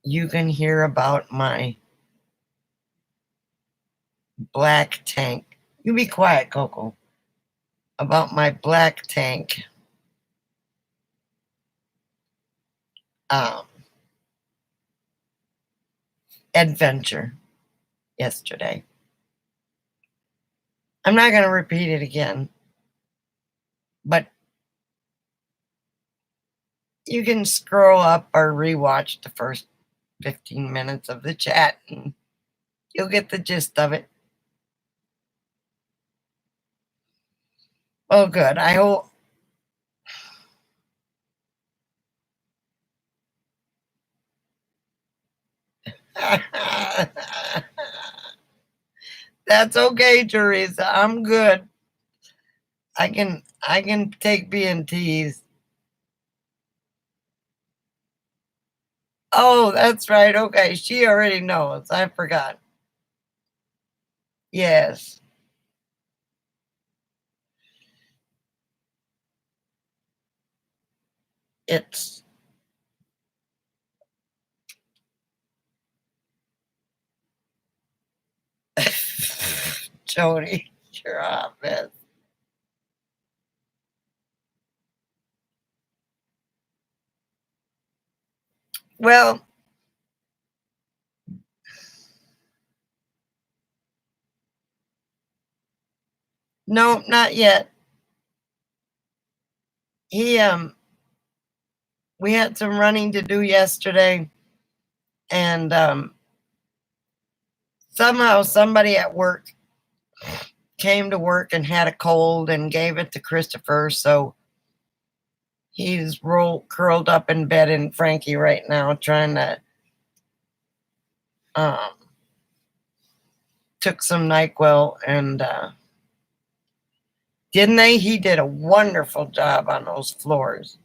A: you can hear about my black tank. You be quiet, Coco. About my black tank um, adventure yesterday. I'm not going to repeat it again, but you can scroll up or rewatch the first 15 minutes of the chat and you'll get the gist of it. Oh, good. I hope. That's okay, Teresa. I'm good. I can take being teased. Oh, that's right. Okay, she already knows. I forgot. Yes, it's Jody. You're off it. Well, no, not yet. He we had some running to do yesterday, and somehow somebody at work came to work and had a cold and gave it to Christopher, so he's curled up in bed in Frankie right now, trying to um took some NyQuil and didn't they? He did a wonderful job on those floors.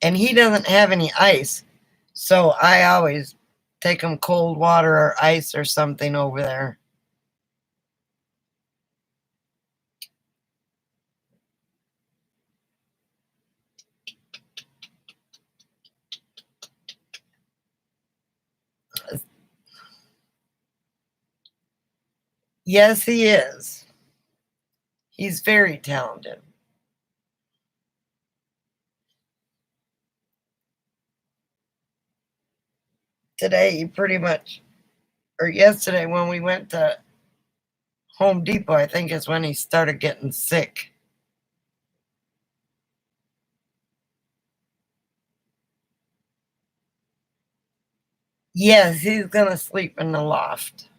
A: And he doesn't have any ice, so I always take him cold water or ice or something over there. Yes, he is. He's very talented. Today, he pretty much, or yesterday when we went to Home Depot, I think is when he started getting sick. Yes, he's going to sleep in the loft.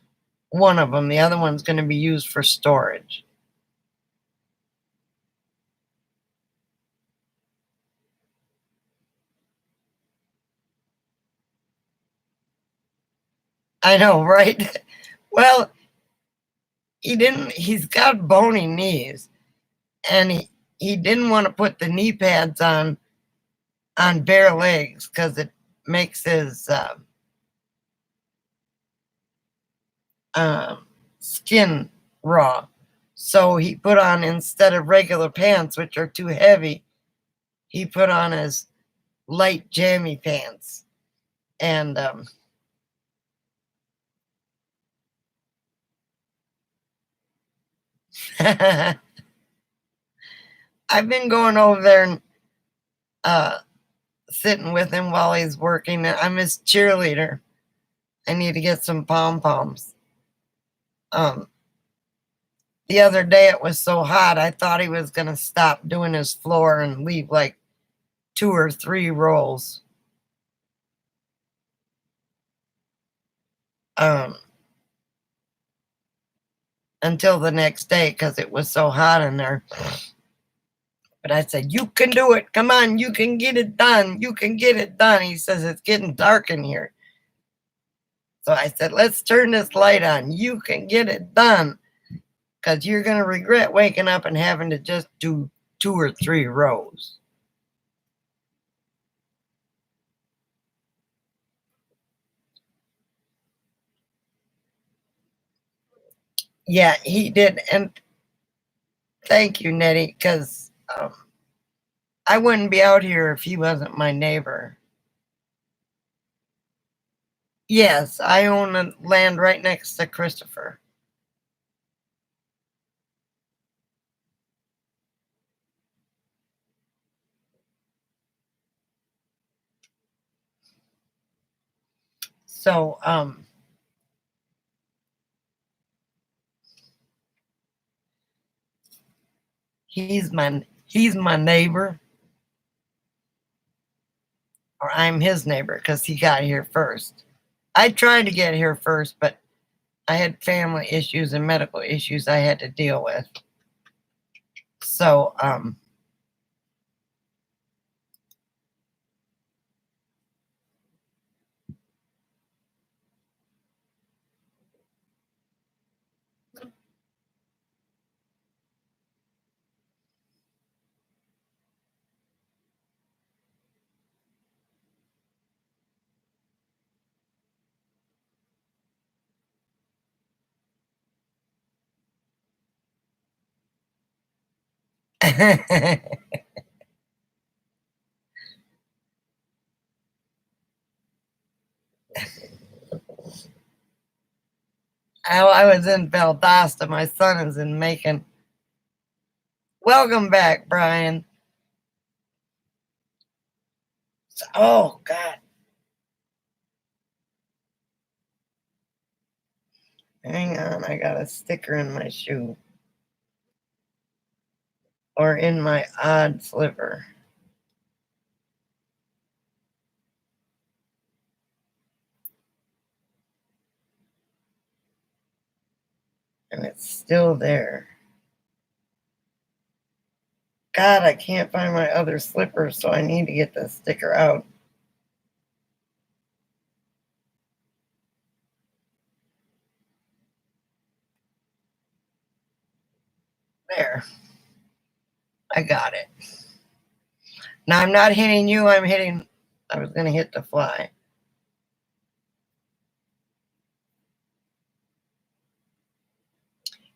A: One of them. The other one's going to be used for storage. I know, right? Well, he's got bony knees, and he didn't want to put the knee pads on bare legs because it makes his skin raw. So he put on, instead of regular pants, which are too heavy, he put on his light jammy pants. And I've been going over there and sitting with him while he's working. I'm his cheerleader. I need to get some pom poms. The other day it was so hot, I thought he was going to stop doing his floor and leave like 2 or 3 rolls. Until the next day because it was so hot in there. But I said, "You can do it. Come on, you can get it done. You can get it done." He says, "It's getting dark in here." So I said, "Let's turn this light on. You can get it done because you're going to regret waking up and having to just do 2 or 3 rows." Yeah, he did. And thank you, Nettie, because I wouldn't be out here if he wasn't my neighbor. Yes, I own a land right next to Christopher. So, he's my neighbor, or I'm his neighbor because he got here first. I tried to get here first, but I had family issues and medical issues I had to deal with. So, I was in Valdosta. My son is in Macon. Welcome back, Brian. Oh, God. Hang on. I got a sticker in my shoe. Or in my odd slipper. And it's still there. God, I can't find my other slipper, so I need to get the sticker out. There. I got it. Now I'm not hitting you, I was going to hit the fly.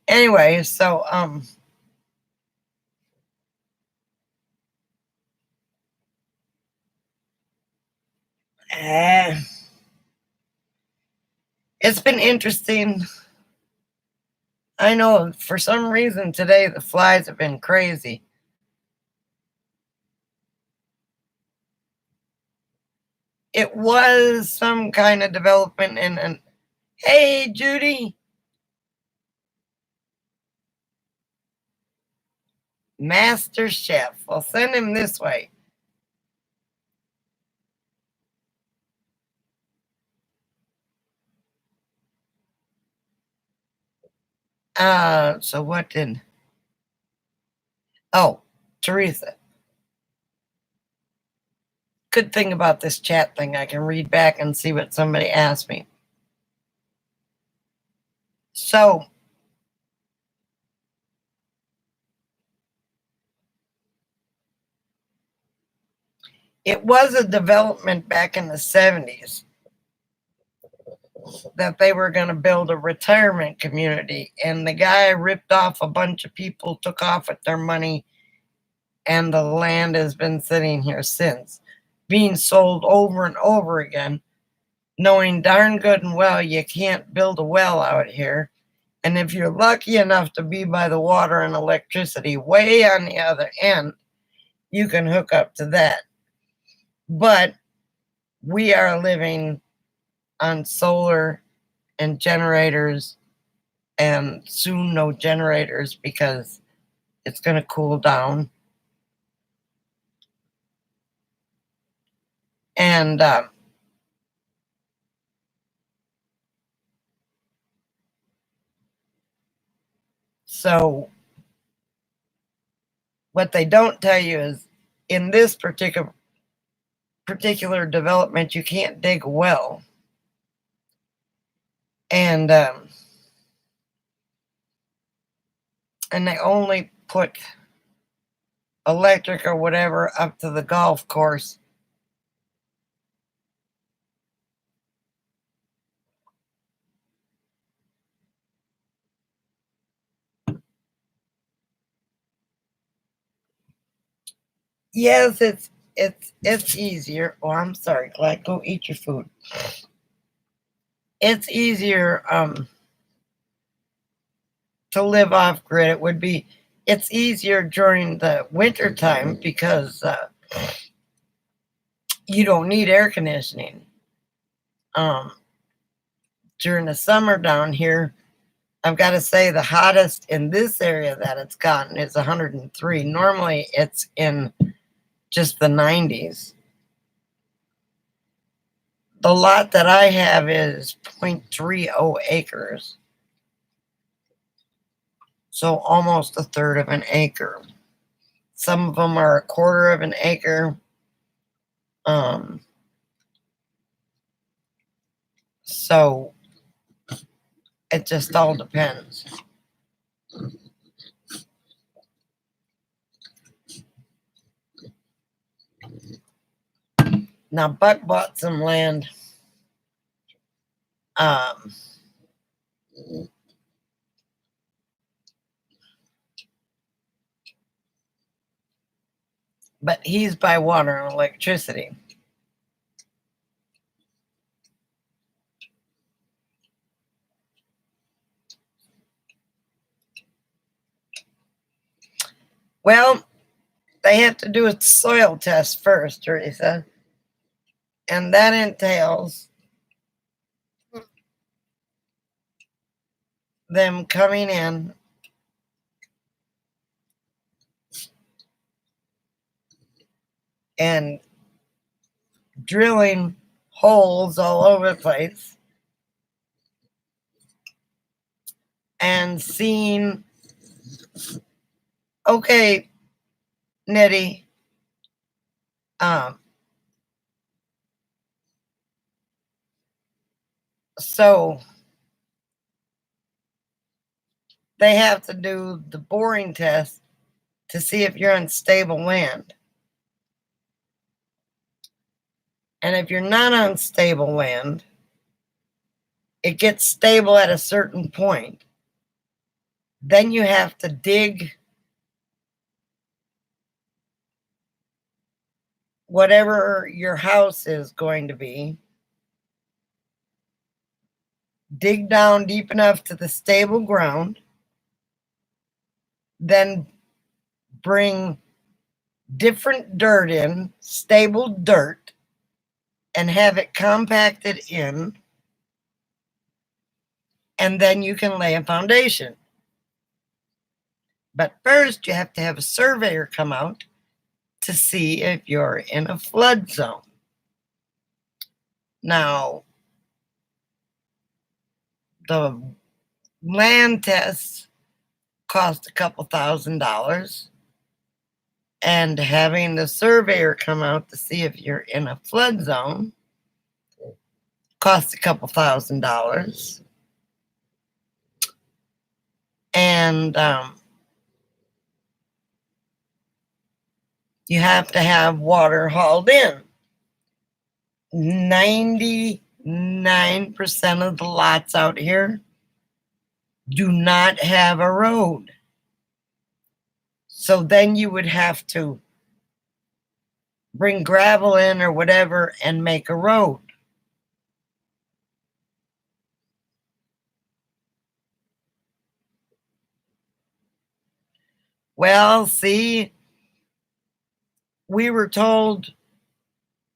A: Anyway, so, it's been interesting. I know for some reason today the flies have been crazy. It was some kind of development and hey, Judy. Master Chef. I'll send him this way. So what did, oh, Teresa. Good thing about this chat thing, I can read back and see what somebody asked me. So it was a development back in the 70s that they were going to build a retirement community, and the guy ripped off a bunch of people, took off with their money, and the land has been sitting here since, being sold over and over again, knowing darn good and well you can't build a well out here. And if you're lucky enough to be by the water and electricity way on the other end, you can hook up to that. But we are living on solar and generators, and soon no generators because it's going to cool down. And so what they don't tell you is in this particular development, you can't dig a well. And they only put electric or whatever up to the golf course. Yes, it's easier. Oh, I'm sorry, Glad. Go eat your food. It's easier to live off grid. It would be. It's easier during the winter time because you don't need air conditioning. During the summer down here, I've got to say the hottest in this area that it's gotten is 103. Normally it's in just the 90s. The lot that I have is 0.30 acres. So almost a third of an acre. Some of them are a quarter of an acre. So it just all depends. Now, Buck bought some land. But he's by water and electricity. Well, they have to do a soil test first, Teresa. And that entails them coming in and drilling holes all over the place and seeing, okay, Nettie, so they have to do the boring test to see if you're on stable land. And if you're not on stable land, it gets stable at a certain point. Then you have to dig whatever your house is going to be. Dig down deep enough to the stable ground. Then bring different dirt in, stable dirt, and have it compacted in. And then you can lay a foundation. But first, you have to have a surveyor come out to see if you're in a flood zone. Now, the land tests cost a couple $1,000, and having the surveyor come out to see if you're in a flood zone costs a couple $1,000. And you have to have water hauled in. 99% of the lots out here do not have a road. So then you would have to bring gravel in or whatever and make a road. Well, see, we were told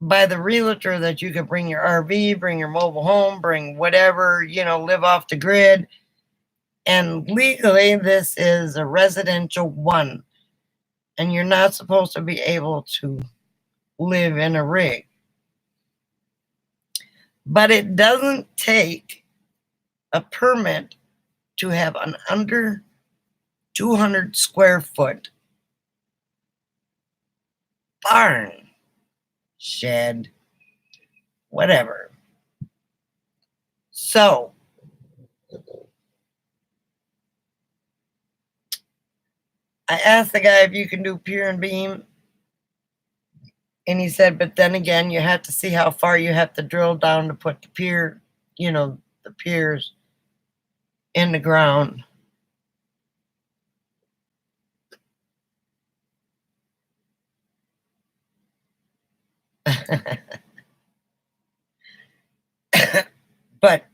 A: by the realtor that you could bring your RV, bring your mobile home, bring whatever, live off the grid. And legally, this is a residential one. And you're not supposed to be able to live in a rig. But it doesn't take a permit to have an under 200 square foot barn, shed, whatever. So, I asked the guy if you can do pier and beam. And he said, but then again, you have to see how far you have to drill down to put the pier, the piers in the ground. But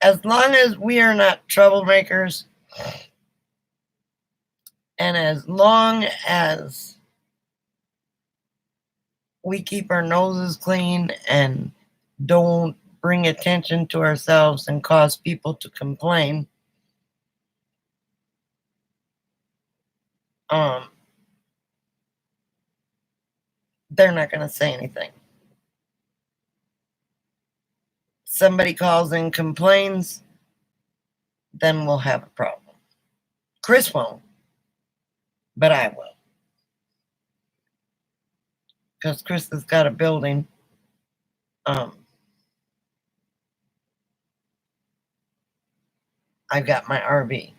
A: as long as we are not troublemakers, and as long as we keep our noses clean and don't bring attention to ourselves and cause people to complain, they're not going to say anything. Somebody calls and complains, then we'll have a problem. Chris won't, but I will. Because Chris has got a building. I've got my RV.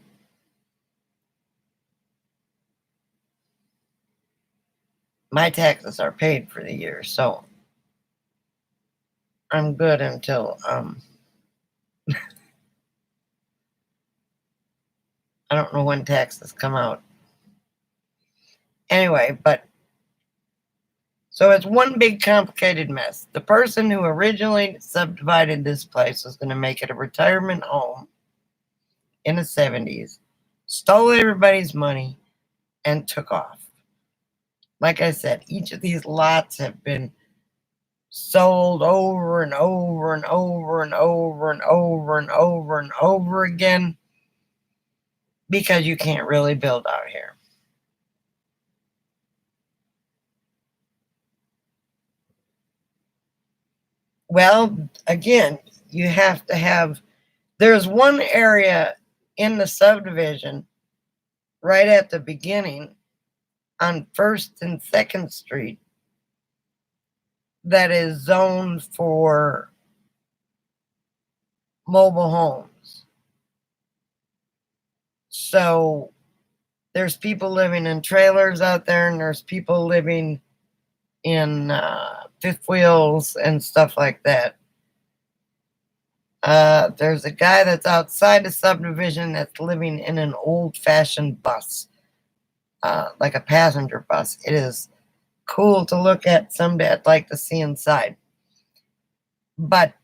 A: My taxes are paid for the year, so I'm good until I don't know when taxes come out. Anyway, so it's one big complicated mess. The person who originally subdivided this place was going to make it a retirement home in the 70s, stole everybody's money, and took off. Like I said, each of these lots have been sold over and over and over and over and over and over and over again because you can't really build out here. Well, again, you have to have, there's one area in the subdivision right at the beginning on 1st and 2nd Street that is zoned for mobile homes. So there's people living in trailers out there, and there's people living in fifth wheels and stuff like that. There's a guy that's outside the subdivision that's living in an old-fashioned bus, like a passenger bus. It is cool to look at. Someday I'd like to see inside. But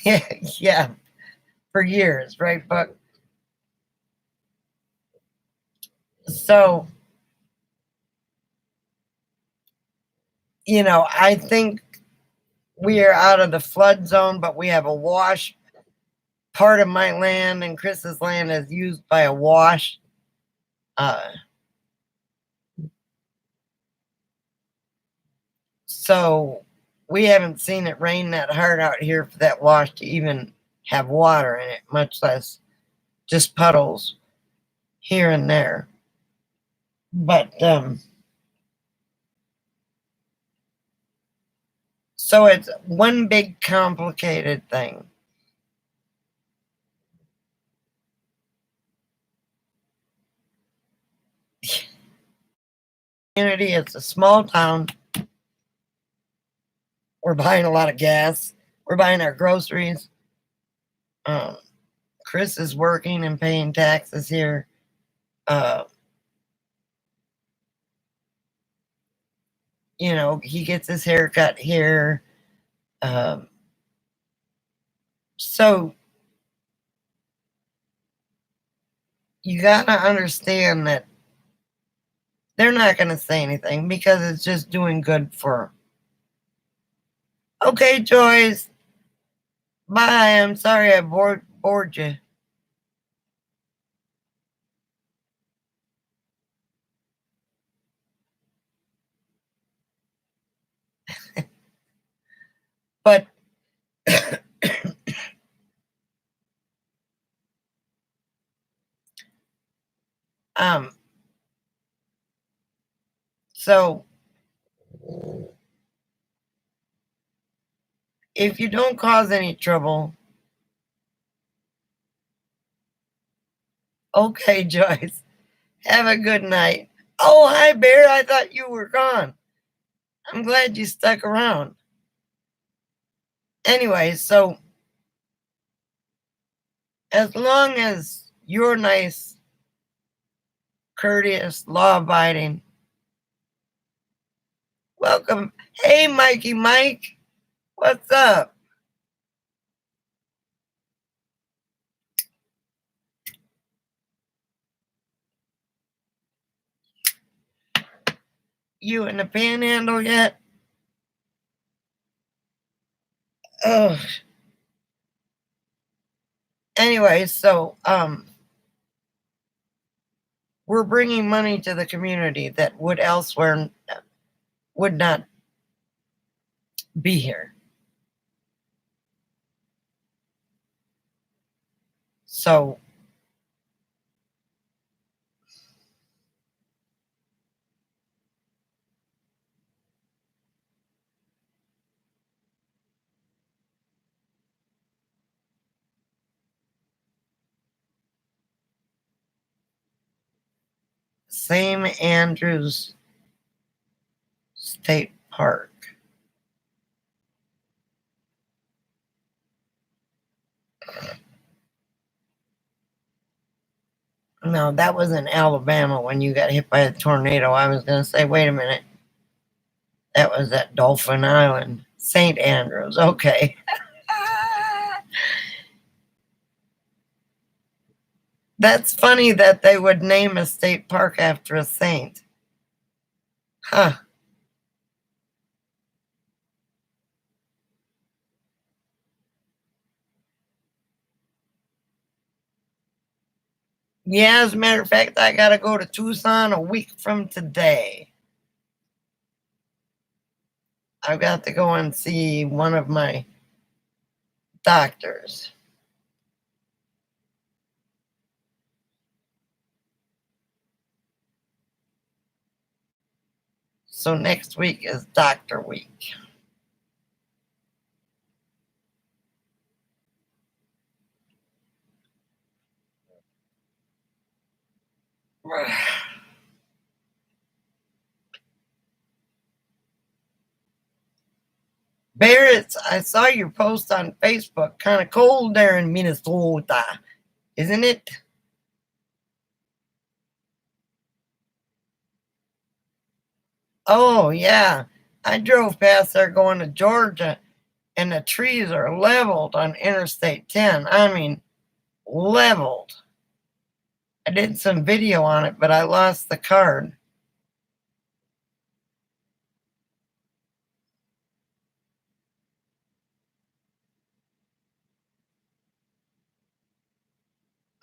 A: yeah, for years, right, Buck? So, I think we are out of the flood zone, but we have a wash. Part of my land and Chris's land is used by a wash. So we haven't seen it rain that hard out here for that wash to even have water in it, much less just puddles here and there. But so it's one big complicated thing. Community, it's a small town. We're buying a lot of gas. We're buying our groceries. Chris is working and paying taxes here. You know, he gets his hair cut here. So you got to understand that they're not going to say anything because it's just doing good for. Okay, Joyce. Bye. I'm sorry I bored you. But so if you don't cause any trouble, okay, Joyce. Have a good night. Oh, hi, Bear. I thought you were gone. I'm glad you stuck around. Anyway, so as long as you're nice, courteous, law abiding, welcome. Hey, Mikey Mike. What's up? You in the panhandle yet? Oh. Anyway, so we're bringing money to the community that would elsewhere would not be here. So St. Andrews State Park. No, that was in Alabama when you got hit by a tornado. I was going to say, wait a minute. That was at Dolphin Island. St. Andrews. Okay. That's funny that they would name a state park after a saint. Huh. Yeah, as a matter of fact, I got to go to Tucson a week from today. I've got to go and see one of my doctors. So next week is Doctor Week. Barrett, I saw your post on Facebook. Kind of cold there in Minnesota, isn't it? Oh, yeah. I drove past there going to Georgia, and the trees are leveled on Interstate 10. I mean, leveled. I did some video on it, but I lost the card.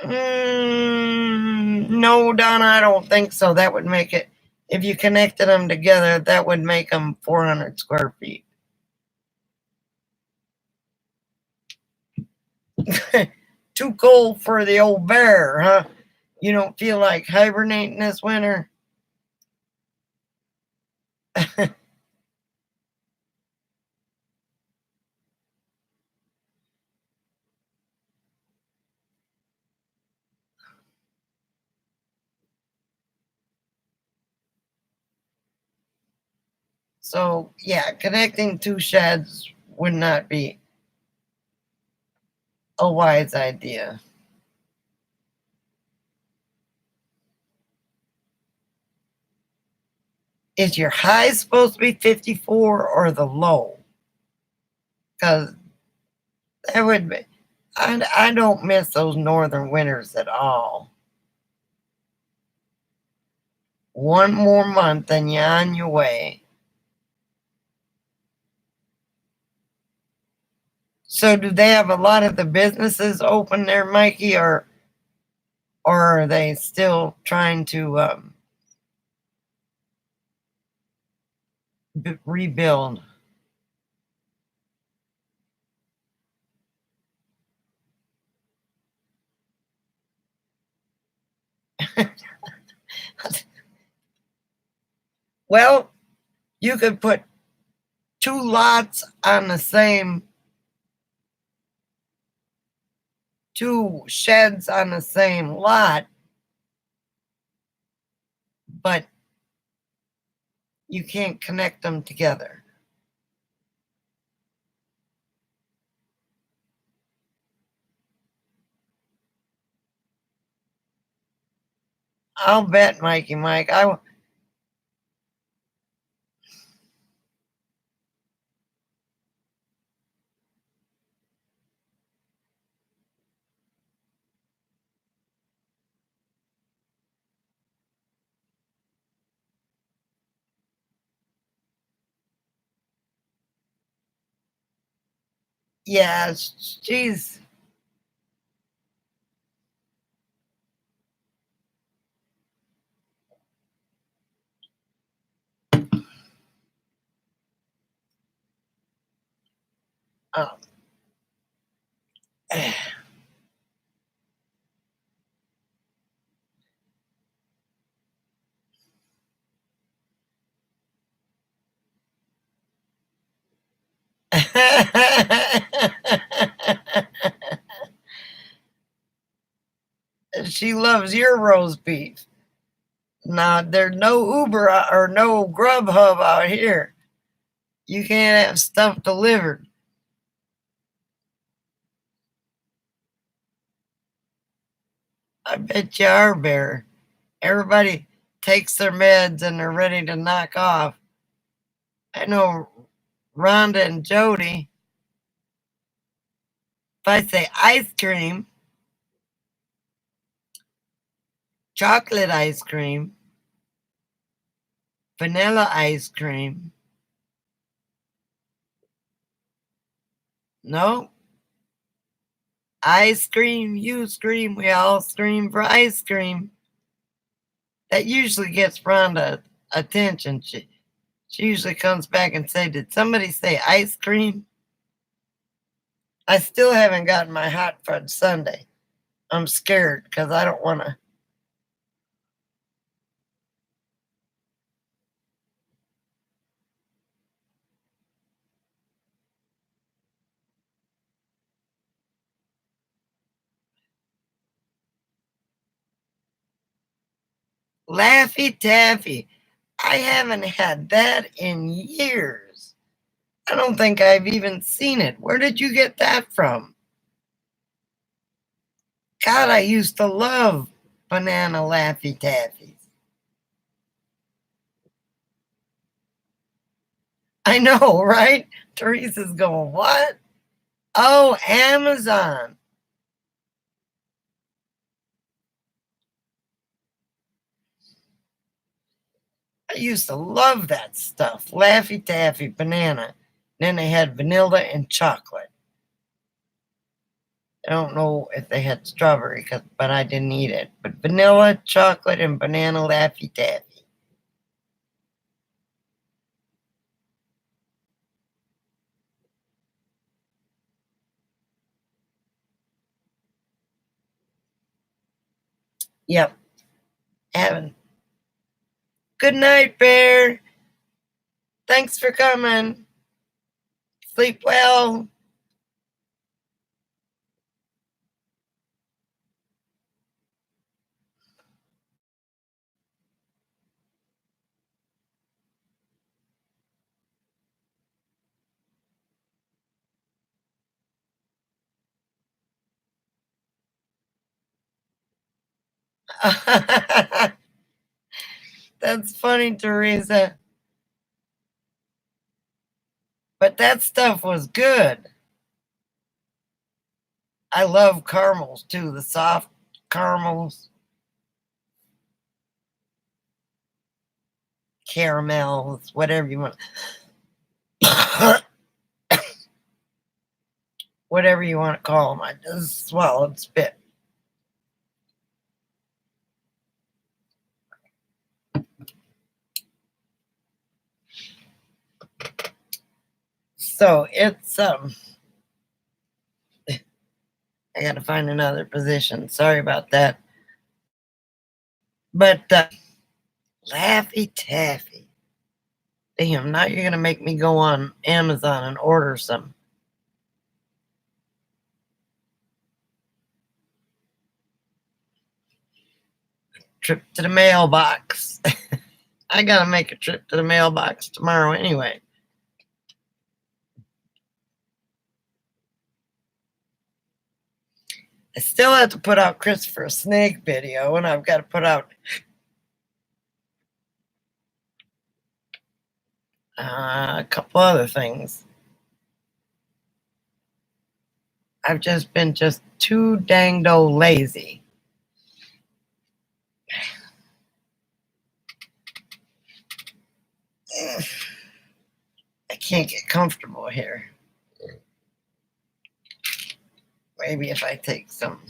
A: No, Donna, I don't think so. That would make it, if you connected them together, that would make them 400 square feet. too cold for the old bear, huh? You don't feel like hibernating this winter? So, yeah, connecting two sheds would not be a wise idea. Is your high supposed to be 54 or the low? Because that would be, I don't miss those northern winters at all. One more month and you're on your way. So, do they have a lot of the businesses open there, Mikey, or are they still trying to rebuild? Well, you could put two lots on the same, two sheds on the same lot, but you can't connect them together. I'll bet, Mikey Mike. Yeah, she's. Um, she loves your roast beef. Now, there's no Uber or no Grubhub out here. You can't have stuff delivered. I bet you are, Bear. Everybody takes their meds and they're ready to knock off. I know Rhonda and Jody. If I say ice cream, chocolate ice cream, vanilla ice cream, no, I scream, you scream, we all scream for ice cream. That usually gets Rhonda attention. She usually comes back and say, "Did somebody say ice cream?" I still haven't gotten my hot fudge sundae. I'm scared because I don't want to. Laffy Taffy. I haven't had that in years. I don't think I've even seen it. Where did you get that from? God, I used to love banana Laffy Taffies. I know, right? Teresa's going, what? Oh, Amazon. I used to love that stuff. Laffy Taffy banana. Then they had vanilla and chocolate. I don't know if they had strawberry, but I didn't eat it. But vanilla, chocolate, and banana Laffy Taffy. Yep. Having. Good night, Bear. Thanks for coming. Sleep well. That's funny, Teresa. But that stuff was good. I love caramels too, the soft caramels, caramels, whatever you want. Whatever you want to call them. I just swallowed spit. So it's I got to find another position. Sorry about that. But Laffy Taffy. Damn, now you're going to make me go on Amazon and order some. Trip to the mailbox. I got to make a trip to the mailbox tomorrow anyway. I still have to put out Christopher Snake video, and I've got to put out a couple other things. I've just been too dang-do lazy. I can't get comfortable here. Maybe if I take some.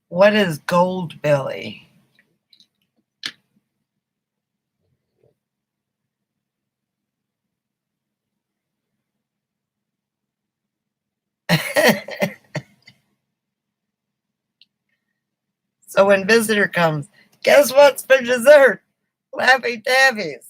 A: What is gold belly? So when visitor comes, guess what's for dessert? Laffy Taffies.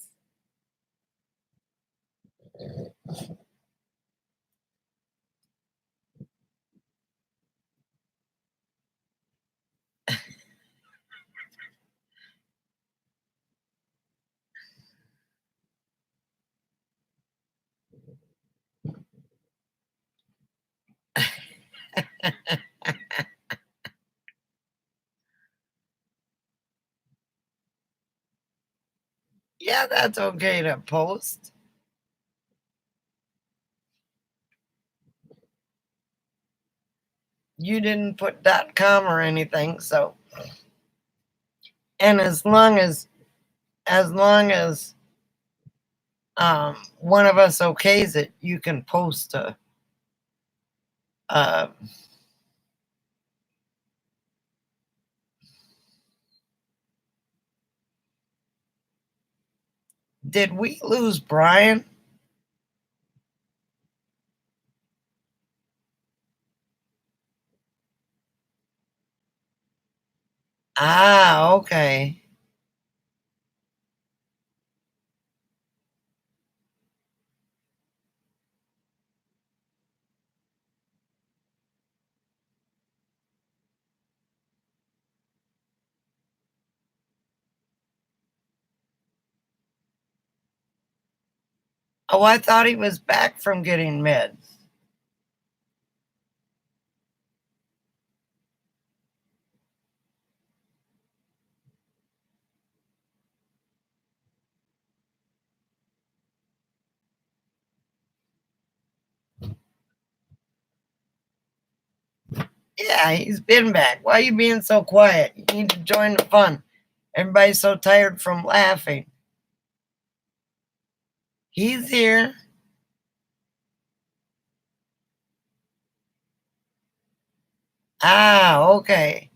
A: Yeah, that's okay to post. You didn't put .com or anything, so. And as long as one of us okays it, you can post a. Did we lose Brian? Ah, okay. Oh, I thought he was back from getting meds. Yeah, he's been back. Why are you being so quiet? You need to join the fun. Everybody's so tired from laughing. He's here. Ah, okay.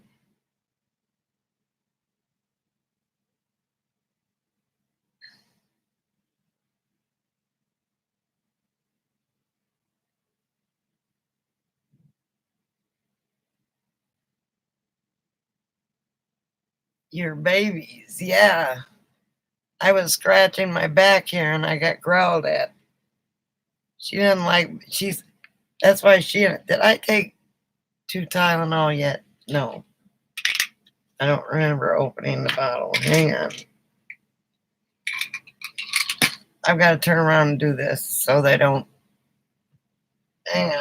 A: Your babies, yeah. I was scratching my back here and I got growled at. She didn't like, that's why did I take 2 Tylenol yet? No. I don't remember opening the bottle. Hang on. I've got to turn around and do this so they don't. Hang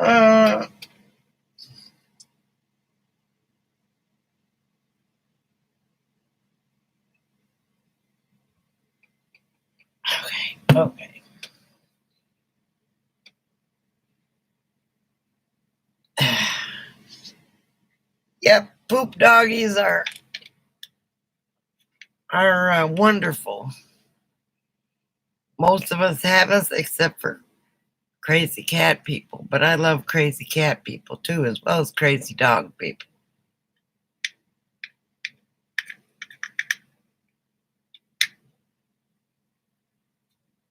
A: on. Okay. Yep, poop doggies are wonderful. Most of us have us except for crazy cat people, but I love crazy cat people too, as well as crazy dog people.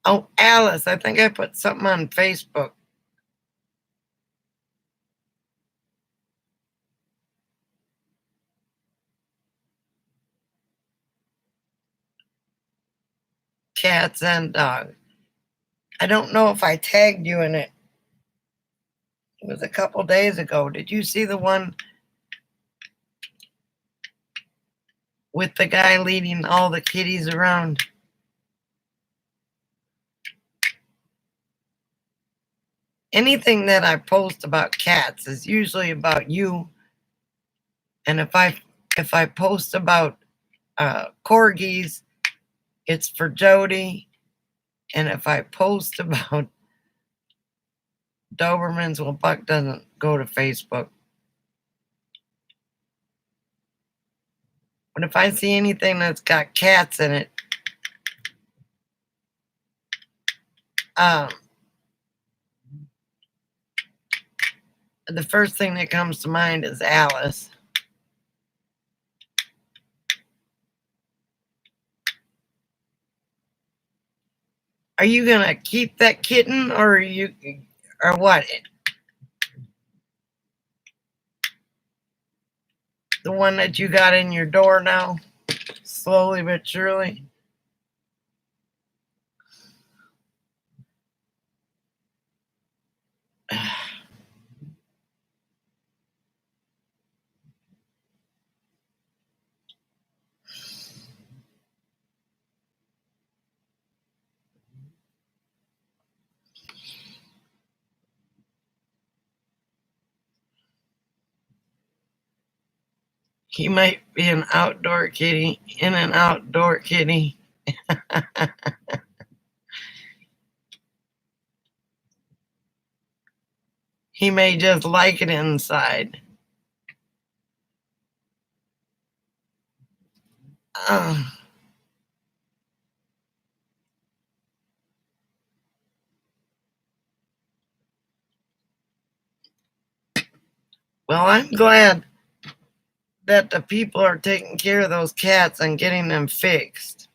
A: Oh, Alice, I think I put something on Facebook. Cats and dogs. I don't know if I tagged you in it. It was a couple days ago. Did you see the one with the guy leading all the kitties around? Anything that I post about cats is usually about you. And if I post about corgis, it's for Jody. And if I post about Dobermans, well, Buck doesn't go to Facebook. But if I see anything that's got cats in it, the first thing that comes to mind is Alice. Are you gonna keep that kitten, or what? The one that you got in your door now, slowly but surely. He might be an outdoor kitty, in an outdoor kitty. He may just like it inside. Well, I'm glad that the people are taking care of those cats and getting them fixed.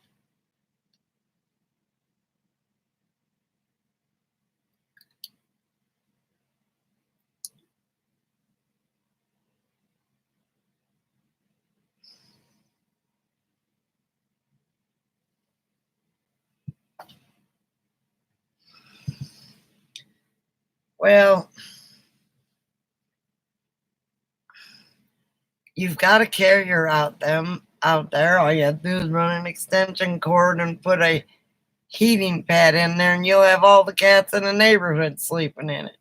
A: Well, you've got a carrier out there. All you have to do is run an extension cord and put a heating pad in there, and you'll have all the cats in the neighborhood sleeping in it.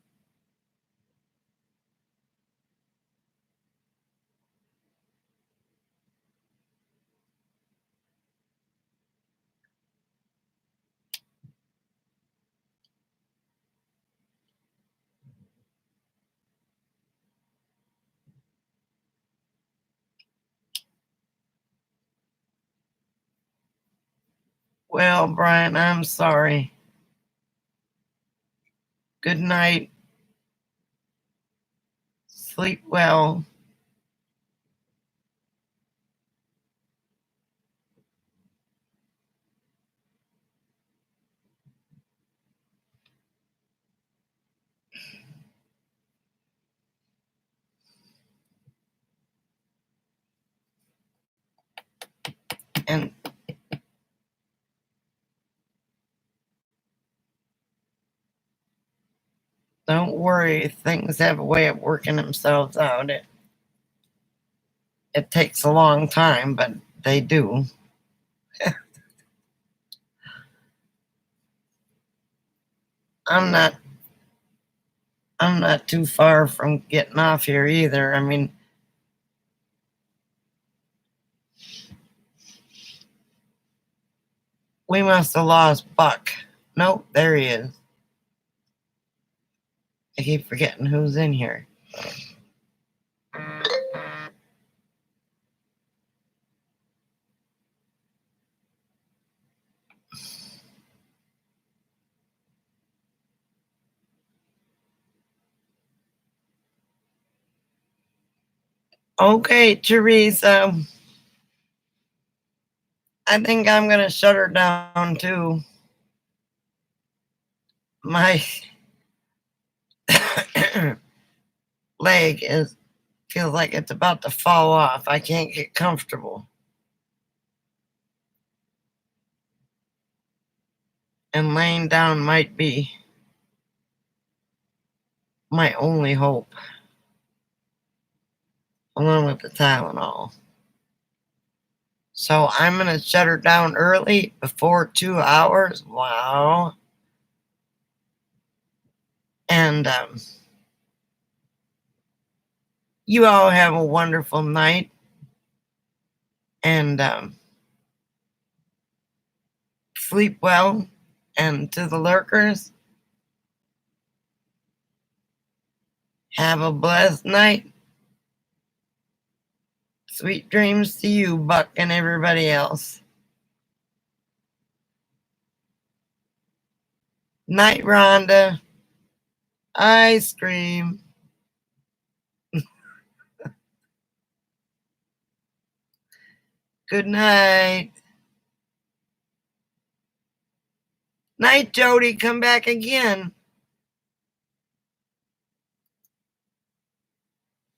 A: Well, Brian, I'm sorry. Good night. Sleep well. Don't worry, things have a way of working themselves out. It takes a long time, but they do. I'm not too far from getting off here either. I mean, we must have lost Buck. Nope, there he is. I keep forgetting who's in here. Okay, Teresa. I think I'm going to shut her down too. My leg feels like it's about to fall off. I can't get comfortable. And laying down might be my only hope, along with the Tylenol. So I'm going to shut her down early, before 2 hours. Wow. And you all have a wonderful night. And sleep well. And to the lurkers, have a blessed night. Sweet dreams to you, Buck, and everybody else. Night, Rhonda. Ice cream. Good night. Night, Jody. Come back again.